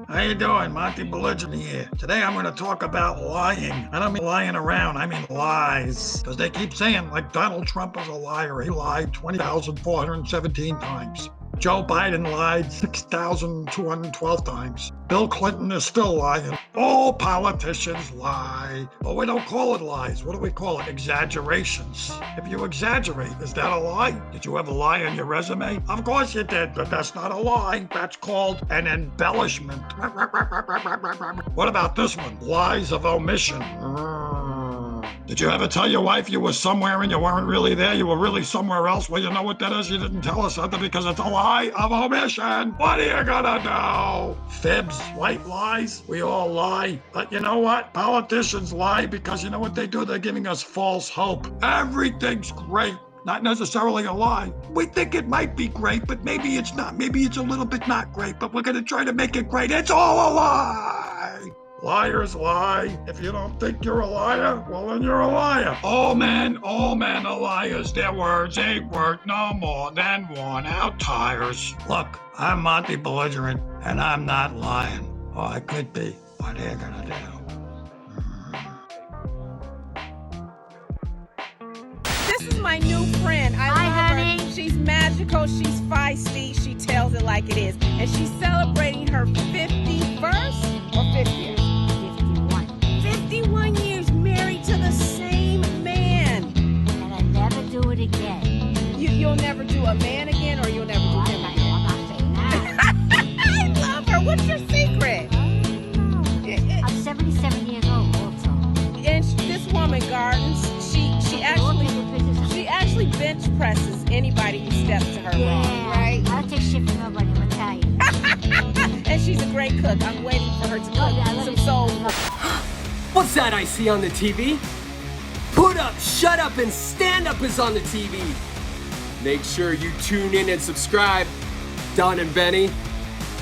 How you doing? Monty Belligerent here. Today I'm going to talk about lying. I don't mean lying around, I mean lies. Because they keep saying, like, Donald Trump is a liar. He lied 20,417 times. Joe Biden lied 6,212 times. Bill Clinton is still lying. All politicians lie. But we don't call it lies. What do we call it? Exaggerations. If you exaggerate, is that a lie? Did you ever lie on your resume? Of course you did, but that's not a lie. That's called an embellishment. What about this one? Lies of omission. Did you ever tell your wife you were somewhere and you weren't really there? You were really somewhere else? Well, you know what that is? You didn't tell us something because it's a lie of omission. What are you gonna do? Fibs, white lies, we all lie. But you know what? Politicians lie because you know what they do? They're giving us false hope. Everything's great. Not necessarily a lie. We think it might be great, but maybe it's not. Maybe it's a little bit not great, but we're gonna try to make it great. It's all a lie. Liars lie. If you don't think you're a liar, well then you're a liar. All men are liars. Their words ain't worth no more than worn out tires. Look, I'm Monty Belligerent, and I'm not lying. Oh, I could be. What are you gonna do? This is my new friend. I love her. She's magical. She's feisty. She tells it like it is. And she's celebrating her 51st or 50th? 51 years married to the same man. And I never do it again. You'll never do a man again, or you'll never do him again? I'm not saying that. I love her. What's your secret? I'm 77 years old also. And this woman gardens. She actually bench presses anybody who steps to her wrong, right? I don't take shit from nobody. I'm Italian. And she's a great cook. I'm waiting for her to cook some soul food. What's that I see on the TV? Put Up, Shut Up, and Stand Up is on the TV. Make sure you tune in and subscribe. Don and Benny,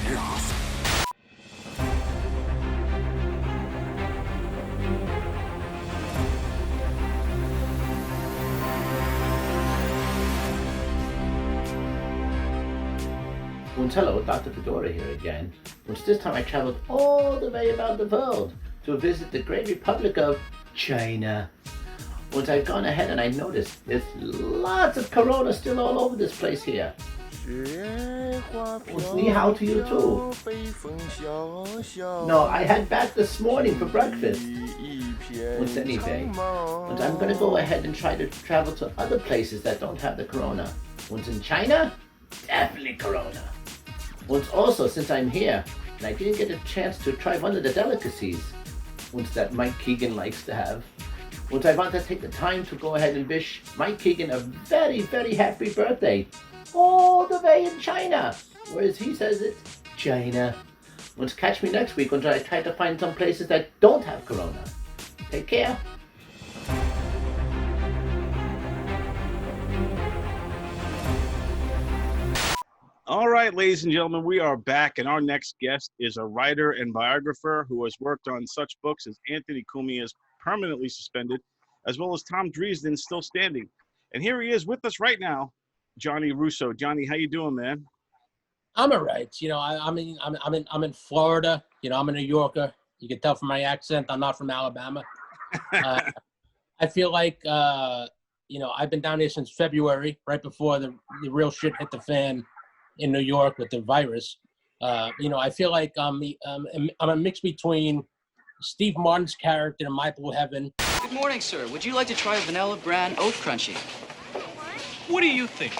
they're awesome. Und hello, Dr. Fedora here again. Which this time I traveled all the way around the world to visit the great Republic of China. Once I've gone ahead and I noticed there's lots of corona still all over this place here. Ni hao to you too. No, I had back this morning for breakfast. Once anyway, and I'm gonna go ahead and try to travel to other places that don't have the corona. Once in China, definitely corona. Once also, since I'm here, and I didn't get a chance to try one of the delicacies, once that Mike Keegan likes to have. Und I want to take the time to go ahead and wish Mike Keegan a very, very happy birthday. All the way in China. Or as he says it, China. And catch me next week when I try to find some places that don't have Corona. Take care. All right, ladies and gentlemen, we are back, and our next guest is a writer and biographer who has worked on such books as Anthony Cumia's Permanently Suspended, as well as Tom Dresden's Still Standing. And here he is with us right now, Johnny Russo. Johnny, how you doing, man? I'm all right. You know, I'm in Florida. You know, I'm a New Yorker. You can tell from my accent, I'm not from Alabama. I feel like, you know, I've been down here since February, right before the real shit hit the fan in New York with the virus. You know, I feel like I'm a mix between Steve Martin's character in My Blue Heaven. Good morning, sir. Would you like to try a vanilla bran oat crunchy? What do you think?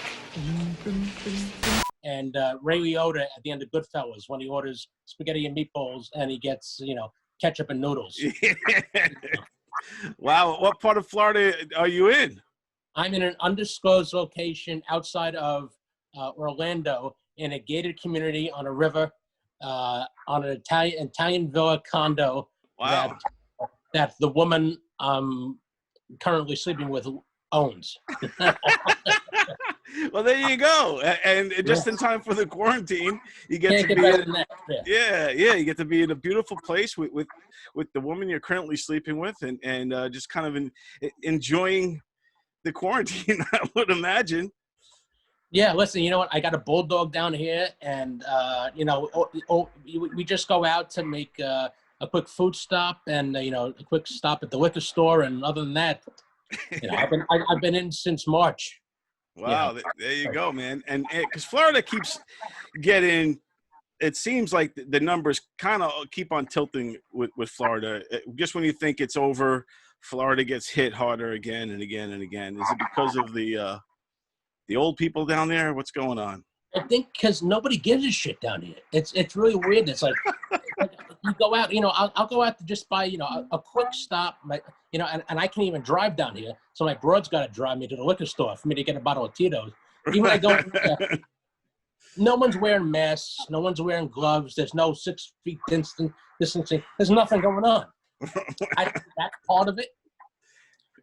And Ray Liotta at the end of Goodfellas when he orders spaghetti and meatballs and he gets, you know, ketchup and noodles. Wow, what part of Florida are you in? I'm in an undisclosed location outside of Orlando in a gated community on a river, on an Italian villa condo. Wow. That the woman I'm currently sleeping with owns. Well, there you go. And just in time for the quarantine, you get to be you get to be in a beautiful place with the woman you're currently sleeping with, and just kind of enjoying the quarantine, I would imagine. Yeah, listen, you know what? I got a bulldog down here, and you know, we just go out to make a quick food stop, and you know, a quick stop at the liquor store, and other than that, you know, I've been in since March. Wow, Yeah. there you go, man. And because Florida keeps getting, it seems like the numbers kind of keep on tilting with Florida. Just when you think it's over, Florida gets hit harder again and again and again. Is it because of the old people down there? What's going on? I think because nobody gives a shit down here. It's really weird. It's like you go out, you know, I'll go out to just buy, you know, a quick stop, you know, and I can't even drive down here. So my broad's got to drive me to the liquor store for me to get a bottle of Tito's. Even when I go, no one's wearing masks. No one's wearing gloves. There's no 6 feet distancing. There's nothing going on. That's part of it.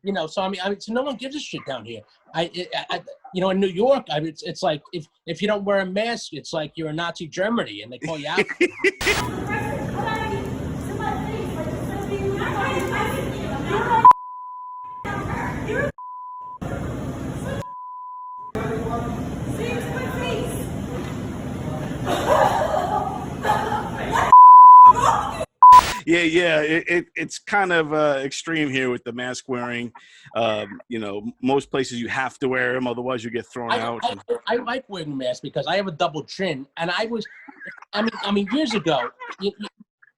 You know, so I mean, so no one gives a shit down here. You know, in New York, it's like if you don't wear a mask, it's like you're in Nazi Germany, and they call you out. Yeah, it's kind of extreme here with the mask wearing. You know, most places you have to wear them, otherwise you get thrown out. I like wearing masks because I have a double chin, and I mean, years ago, you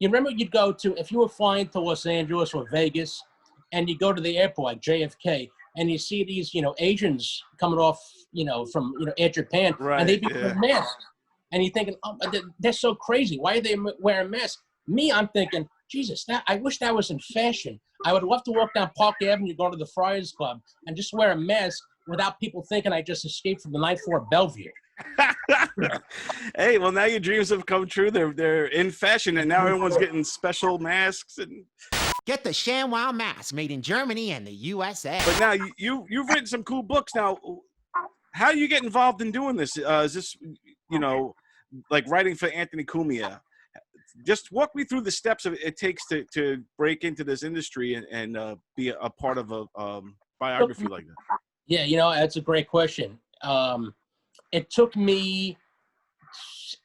remember you'd go to, if you were flying to Los Angeles or Vegas, and you go to the airport like JFK, and you see these, you know, Asians coming off, you know, from, you know, Air Japan, and they be wearing masks, and you're thinking, oh, they're so crazy. Why are they wearing masks? Me, I'm thinking, Jesus, I wish that was in fashion. I would love to walk down Park Avenue, go to the Friars Club, and just wear a mask without people thinking I just escaped from the 9th floor of Bellevue. Hey, well, now your dreams have come true. They're in fashion, and now everyone's getting special masks. And get the ShamWow mask made in Germany and the USA. But now you've written some cool books. Now, how do you get involved in doing this? Is this, you know, like writing for Anthony Cumia? Just walk me through the steps it takes to break into this industry and be a part of a biography like that. Yeah, you know, that's a great question. It took me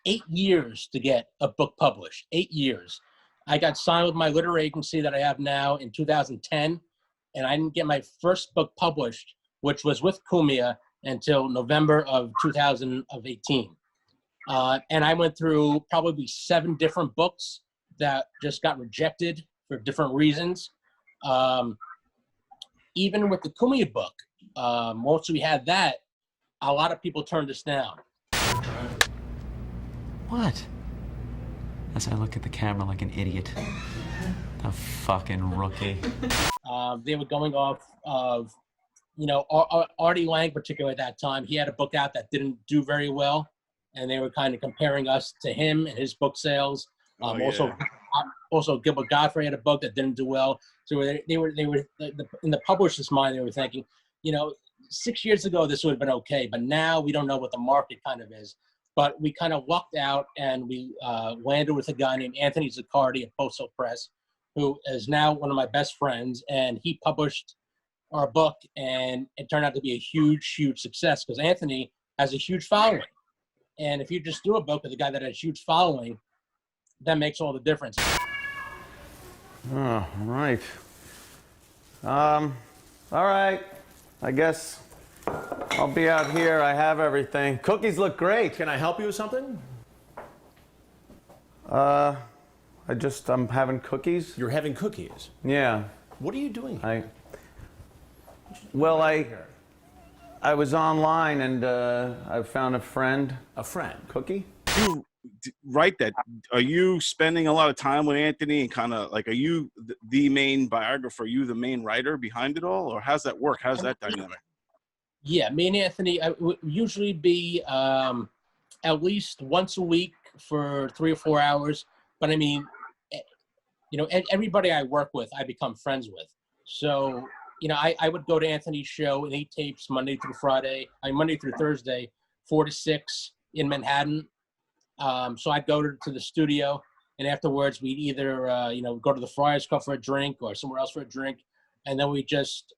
8 years to get a book published. 8 years. I got signed with my literary agency that I have now in 2010, and I didn't get my first book published, which was with Cumia, until November of 2018. And I went through probably 7 different books that just got rejected for different reasons. Even with the Cumia book, once we had that, a lot of people turned us down. What? As I look at the camera like an idiot. A fucking rookie. They were going off of, Artie Lang, particularly at that time. He had a book out that didn't do very well, and they were kind of comparing us to him and his book sales. Also, Gilbert Godfrey had a book that didn't do well. So they were in the publisher's mind, they were thinking, 6 years ago this would have been okay, but now we don't know what the market kind of is. But we kind of lucked out, and we landed with a guy named Anthony Zaccardi at Postal Press, who is now one of my best friends, and he published our book, and it turned out to be a huge, huge success because Anthony has a huge following. And if you just do a book with a guy that has a huge following, that makes all the difference. Oh, right. All right. I guess I'll be out here. I have everything. Cookies look great. Can I help you with something? I'm having cookies. You're having cookies? Yeah. What are you doing here? I was online and I found a friend. A friend? Cookie? You write that. Are you spending a lot of time with Anthony and kind of like, are you the main biographer? Are you the main writer behind it all? Or how's that work? How's that dynamic? Yeah, me and Anthony would usually be at least once a week for 3 or 4 hours. But I mean, everybody I work with, I become friends with. So, I would go to Anthony's show and he tapes Monday through Thursday, 4 to 6 in Manhattan. So I'd go to the studio, and afterwards we'd either, go to the Friars Club for a drink or somewhere else for a drink. And then we just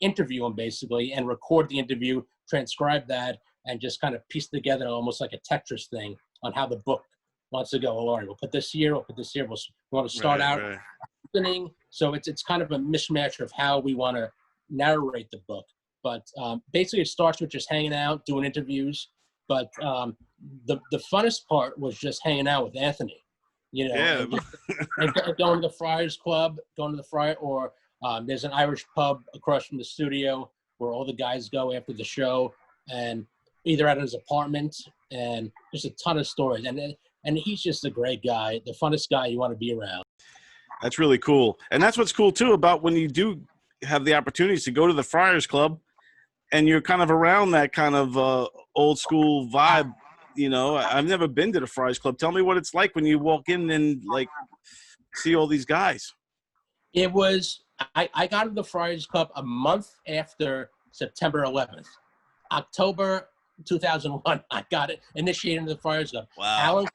interview him basically and record the interview, transcribe that, and just kind of piece together almost like a Tetris thing on how the book wants to go. Well, all right, we'll put this here, we want to start out at the beginning. So it's kind of a mishmash of how we want to narrate the book. But basically it starts with just hanging out, doing interviews. But the funnest part was just hanging out with Anthony, and going to the Friars Club, or there's an Irish pub across from the studio where all the guys go after the show, and either at his apartment, and just a ton of stories. And he's just a great guy, the funnest guy you want to be around. That's really cool. And that's what's cool too about when you do have the opportunities to go to the Friars Club and you're kind of around that kind of old school vibe. I've never been to the Friars Club. Tell me what it's like when you walk in and like see all these guys. It was, I got to the Friars Club a month after September 11th. October 2001, I got it, initiated into the Friars Club. Wow.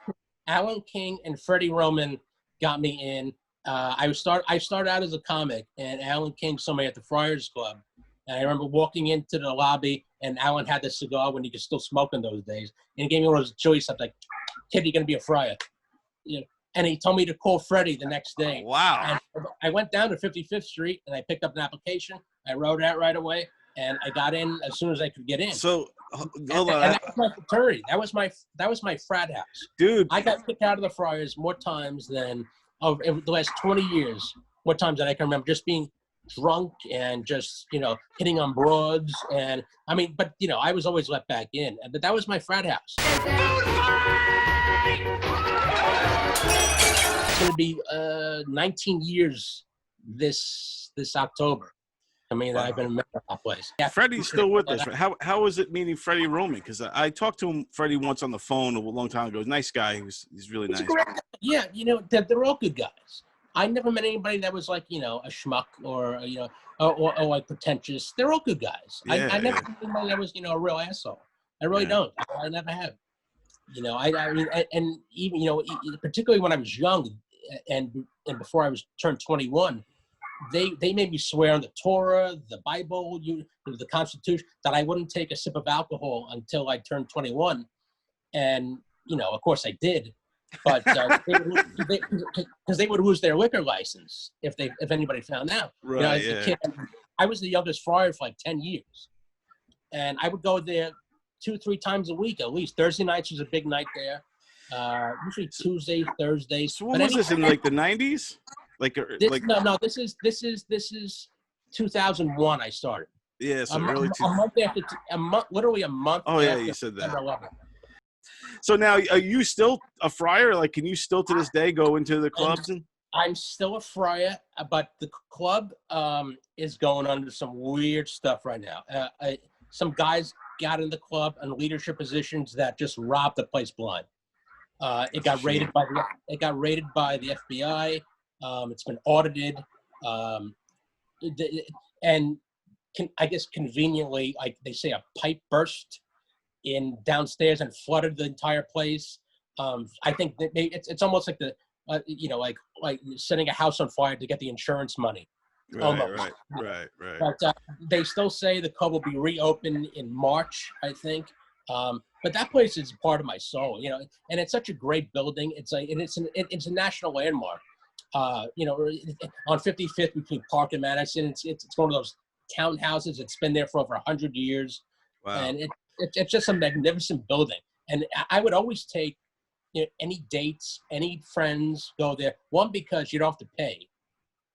Alan King and Freddie Roman got me in. I started out as a comic, and Alan King saw me at the Friars Club. And I remember walking into the lobby, and Alan had the cigar when you could still smoke in those days. And he gave me one of those choice. I'm like, kid, you're going to be a friar. And he told me to call Freddie the next day. Wow. And I went down to 55th Street, and I picked up an application. I wrote out right away, and I got in as soon as I could get in. So, hold on. And that was my fraternity. That was my frat house. Dude. I got kicked out of the Friars more times than over the last 20 years. More times than I can remember, just being drunk and just, hitting on broads. And I mean, but, I was always let back in. But that was my frat house. It's going to be 19 years this October. I mean, wow. I've been a member of that place. Yeah, Freddie's still with us. How is it meeting Freddie Roman? Because I talked to him, Freddie, once on the phone a long time ago. Nice guy. He's really nice. Yeah, they're all good guys. I never met anybody that was like, a schmuck or or like pretentious. They're all good guys. Yeah, I never met anybody that was, a real asshole. I really don't. I never have. I mean, and even, particularly when I was young and before I was turned 21, they made me swear on the Torah, the Bible, the Constitution, that I wouldn't take a sip of alcohol until I turned 21. And, of course I did. But because they would lose their liquor license if anybody found out. Right, as a kid, I was the youngest friar for like 10 years. And I would go there 2-3 times a week at least. Thursday nights was a big night there. Usually Tuesday, Thursday. So what was this, in like the 90s? No, this is 2001 I started. Yeah, so literally a month Oh yeah, after you said that. 11. So now, are you still a friar? Like, can you still to this day go into the clubs? I'm still a friar. but the club is going under some weird stuff right now. Some guys got in the club in leadership positions that just robbed the place blind. It got raided by the FBI. It's been audited, and I guess conveniently, like they say, a pipe burst in downstairs and flooded the entire place. I think that it's almost like like setting a house on fire to get the insurance money. Right. But they still say the club will be reopened in March, I think. But that place is part of my soul, and it's such a great building. It's a national landmark. On 55th between Park and Madison, it's one of those townhouses. It's been there for over 100 years. Wow. And it's just a magnificent building. And I would always take any dates, any friends go there. One, because you don't have to pay.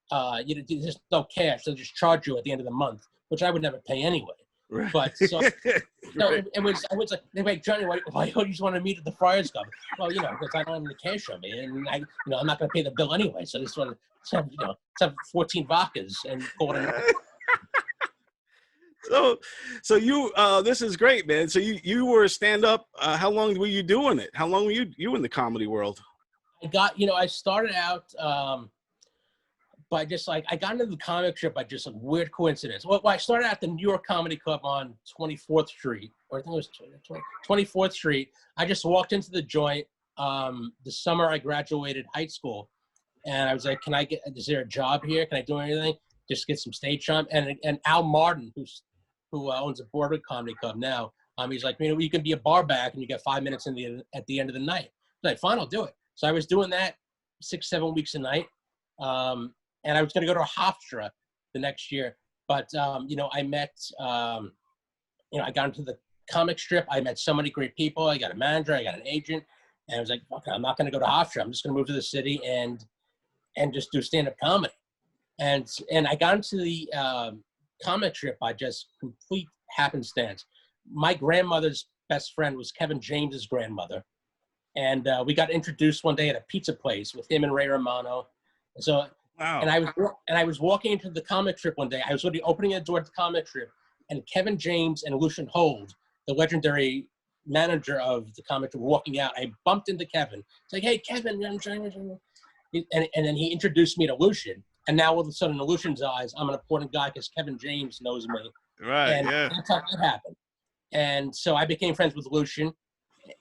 There's no cash. They'll just charge you at the end of the month, which I would never pay anyway. Right. But so it was like, they're like, Johnny, why you just want to meet at the Friars Club? Well, because I don't have any cash on me, and I'm not going to pay the bill anyway. So this one, let's have 14 vodkas and call it a night. So you, this is great, man. So you were stand up. How long were you doing it? How long were you in the comedy world? I started out by just I got into the comic strip by just a weird coincidence. Well, I started at the New York Comedy Club on 24th Street, or I think it was 24th Street. I just walked into the joint the summer I graduated high school, and I was like, is there a job here? Can I do anything? Just get some stage time. And Al Martin, who owns a Broadway Comedy Club now, he's like, you can be a bar back and you get 5 minutes at the end of the night. I was like, fine, I'll do it. So I was doing that 6-7 weeks a night. And I was going to go to a Hofstra the next year. But, I met, I got into the comic strip. I met so many great people. I got a manager. I got an agent. And I was like, okay, I'm not going to go to Hofstra. I'm just going to move to the city and just do stand-up comedy. And I got into the comic strip by just complete happenstance. My grandmother's best friend was Kevin James's grandmother. And we got introduced one day at a pizza place with him and Ray Romano. And so, wow. And I was walking into the comic strip one day. I was literally opening the door to the comic strip, and Kevin James and Lucian Hold, the legendary manager of the comic strip, were walking out. I bumped into Kevin. It's like, hey, Kevin. And then he introduced me to Lucian. And now all of a sudden, in Lucian's eyes, I'm an important guy because Kevin James knows me. Right, and yeah. That's how that happened. And so I became friends with Lucian,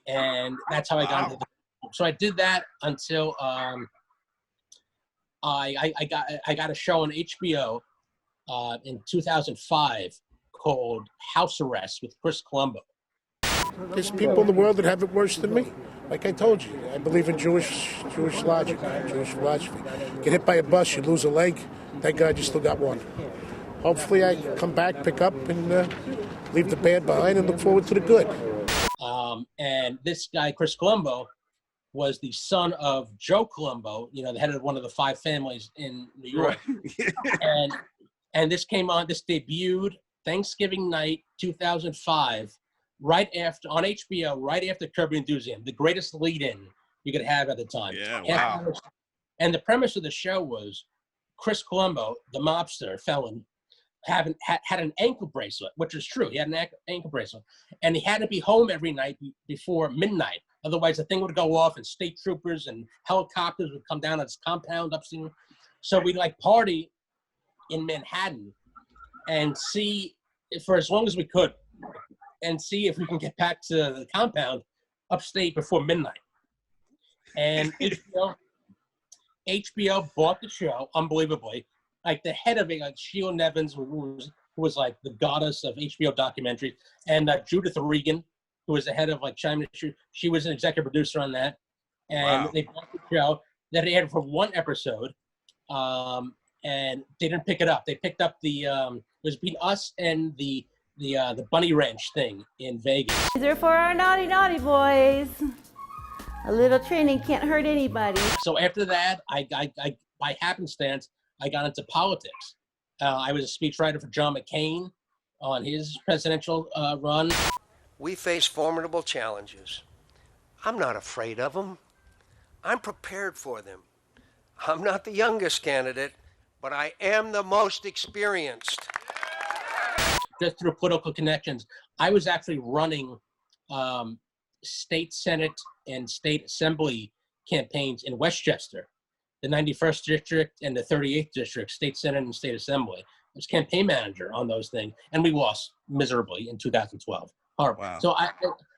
and that's how I got into the. So I did that until I got a show on HBO in 2005 called House Arrest with Chris Colombo. There's people in the world that have it worse than me. Like I told you, I believe in Jewish logic, Jewish philosophy. Get hit by a bus, you lose a leg. Thank God you still got one. Hopefully I come back, pick up, and leave the bad behind and look forward to the good. And this guy, Chris Colombo, was the son of Joe Colombo, the head of one of the 5 families in New York. Right. and this debuted Thanksgiving night, 2005, right after, on HBO, right after Curb Your Enthusiasm, the greatest lead-in you could have at the time. Yeah, wow. And the premise of the show was Chris Colombo, the mobster, felon, had an ankle bracelet, which is true. He had an ankle bracelet. And he had to be home every night before midnight. Otherwise, the thing would go off and state troopers and helicopters would come down on his compound upstairs. So we'd party in Manhattan and see, for as long as we could, and see if we can get back to the compound upstate before midnight. And HBO bought the show, unbelievably. The head of it, Sheilah Nevins, who was the goddess of HBO documentaries, and Judith Regan, who was the head of China. She was an executive producer on that. And They bought the show that they had for one episode, and they didn't pick it up. They picked up it was between us and the Bunny Ranch thing in Vegas. These are for our naughty, naughty boys. A little training can't hurt anybody. So after that, I by happenstance, I got into politics. I was a speechwriter for John McCain on his presidential run. We face formidable challenges. I'm not afraid of them. I'm prepared for them. I'm not the youngest candidate, but I am the most experienced. Just through political connections, I was actually running state Senate and state Assembly campaigns in Westchester, the 91st District and the 38th District, state Senate and state Assembly. I was campaign manager on those things, and we lost miserably in 2012. Horrible. Wow. So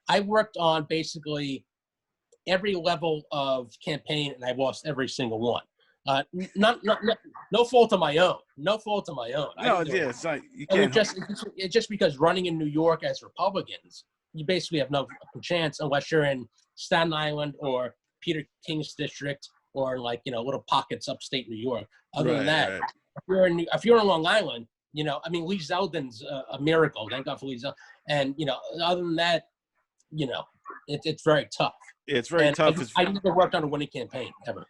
I worked on basically every level of campaign, and I lost every single one. No fault of my own. No fault of my own. No, yeah, it's not. You And can't. it's just because running in New York as Republicans, you basically have no chance unless you're in Staten Island or Peter King's district or like, little pockets upstate New York. Other than that, if you're in Long Island, I mean, Lee Zeldin's a miracle. Thank God for Lee Zeldin. And, other than that, it's very tough. It's very tough. I never worked on a winning campaign ever.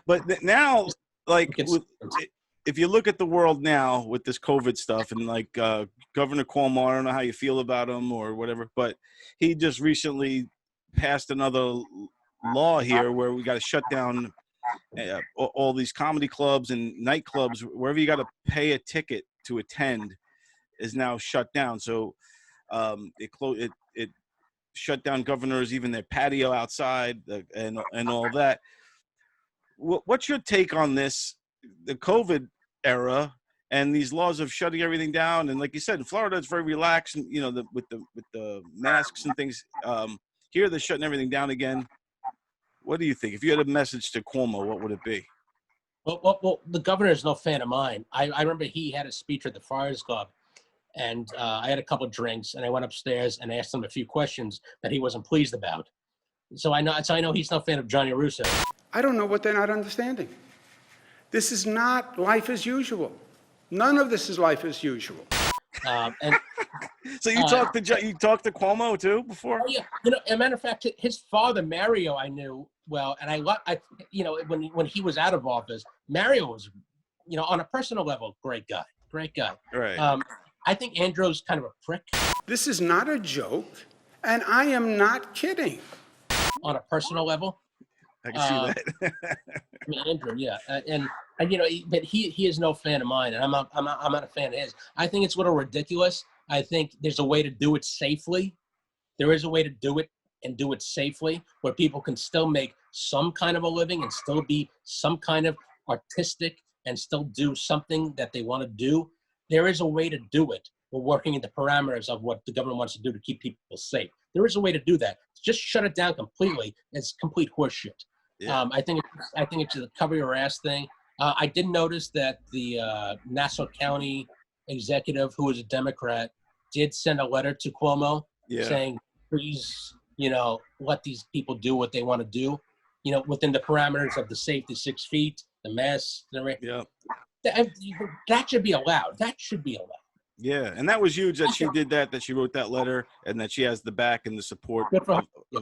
But now, like, if you look at the world now with this COVID stuff and like Governor Cuomo, I don't know how you feel about him or whatever, but he just recently passed another law here where we got to shut down all these comedy clubs and nightclubs. Wherever you got to pay a ticket to attend is now shut down. So it shut down governors, even their patio outside and all that. What's your take on this, the COVID era and these laws of shutting everything down? And like you said, in Florida, it's very relaxed, and, with the masks and things. Here, they're shutting everything down again. What do you think? If you had a message to Cuomo, what would it be? Well, the governor is no fan of mine. I remember he had a speech at the Friars Club, and I had a couple of drinks, and I went upstairs and asked him a few questions that he wasn't pleased about. So I know he's no fan of Johnny Russo. I don't know what they're not understanding. This is not life as usual. None of this is life as usual. So you talked to Cuomo too before? Yeah, as a matter of fact, his father Mario I knew well, and when he was out of office, Mario was, on a personal level, great guy. Right. I think Andrew's kind of a prick. This is not a joke, and I am not kidding. On a personal level. I can see that. I mean, Andrew, yeah, but he is no fan of mine, and I'm not a fan of his. I think it's a little ridiculous. I think there's a way to do it safely. There is a way to do it and do it safely, where people can still make some kind of a living and still be some kind of artistic and still do something that they want to do. There is a way to do it. We're working in the parameters of what the government wants to do to keep people safe. There is a way to do that. Just shut it down completely. It's complete horseshit. Yeah. I think it's a cover your ass thing. I did notice that the Nassau County executive, who was a Democrat, did send a letter to Cuomo saying, please, let these people do what they want to do, within the parameters of the safety, 6 feet, the masks. That should be allowed. That should be allowed. Yeah, and that was huge that she did that she wrote that letter, and that she has the back and the support of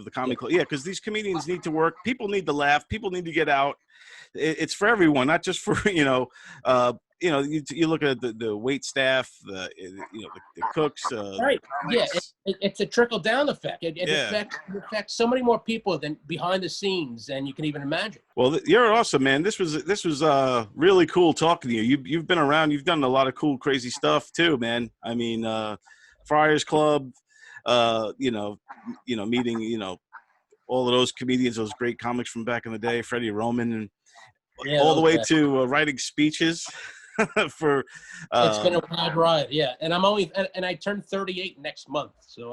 the comedy club. Yeah, because these comedians need to work. People need to laugh. People need to get out. It's for everyone, not just for, you look at the wait staff, the cooks. Right. Yeah, it's a trickle-down effect. It affects so many more people than behind the scenes than you can even imagine. Well, you're awesome, man. This was really cool talking to you. You've been around. You've done a lot of cool, crazy stuff too, man. I mean, Friars Club, meeting, all of those comedians, those great comics from back in the day, Freddie Roman, and all the way to writing speeches. For it's been a wild ride, yeah. And I turned 38 next month, so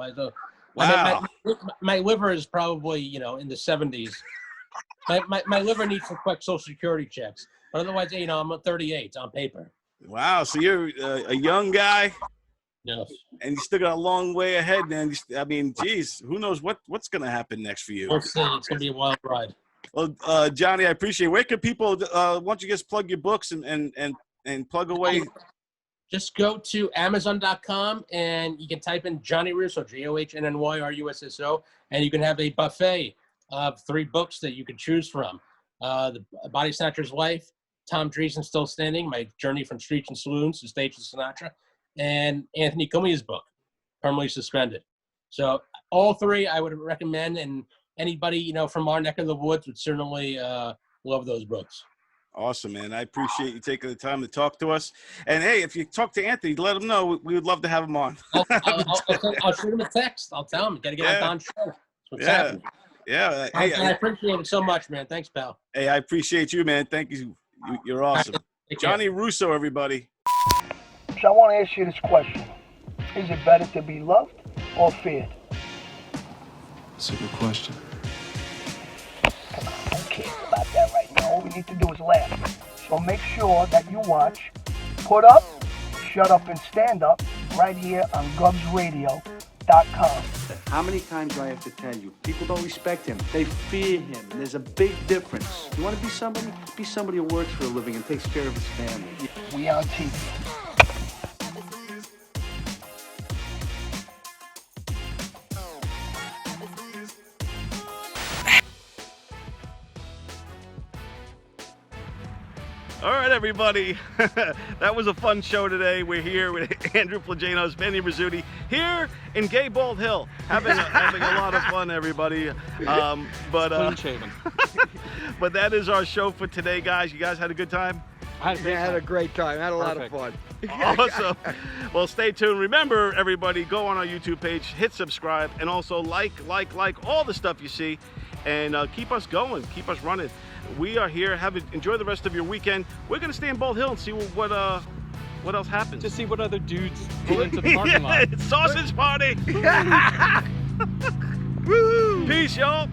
wow. My liver is probably in the 70s. My liver needs some quick Social Security checks, but otherwise, I'm at 38 on paper. Wow, so you're a young guy. Yes. And you still got a long way ahead, man. I mean, geez, who knows what's going to happen next for you? We'll see. It's going to be a wild ride. Well, Johnny, I appreciate it. Where can people, why don't you just plug your books and plug away? Just go to Amazon.com and you can type in Johnny Russo, JOHNNYRUSSO, and you can have a buffet of 3 books that you can choose from. The Body Snatcher's Life, Tom Dreesen Still Standing, My Journey from Streets and Saloons to Stage and Sinatra, and Anthony Cumia's book, Permanently Suspended. So all 3 I would recommend, and anybody, from our neck of the woods would certainly love those books. Awesome, man. I appreciate you taking the time to talk to us. And hey, if you talk to Anthony, let him know. We would love to have him on. I'll shoot him a text. I'll tell him. Got to get on Don's show. That's what's happening. Yeah. I appreciate it so much, man. Thanks, pal. Hey, I appreciate you, man. Thank you. You're awesome. Johnny Russo, everybody. So I want to ask you this question. Is it better to be loved or feared? That's a good question. Who cares about that right now? All we need to do is laugh. So make sure that you watch Put Up, Shut Up, and Stand Up right here on GubsRadio.com. How many times do I have to tell you? People don't respect him. They fear him. And there's a big difference. You want to be somebody? Be somebody who works for a living and takes care of his family. We on TV. All right, everybody. That was a fun show today. We're here with Andrew Plagainos, Benny Rizzuti, here in Gay Bald Hill, having a lot of fun, everybody. Clean shaven. But that is our show for today, guys. You guys had a good time? I had a great time. Had a lot of fun. Awesome. Well, stay tuned. Remember, everybody, go on our YouTube page, hit subscribe, and also like all the stuff you see, and keep us going, keep us running. We are here. Enjoy the rest of your weekend. We're gonna stay in Bald Hill and see what else happens. To see what other dudes pull into the parking lot. Sausage party. Peace, y'all.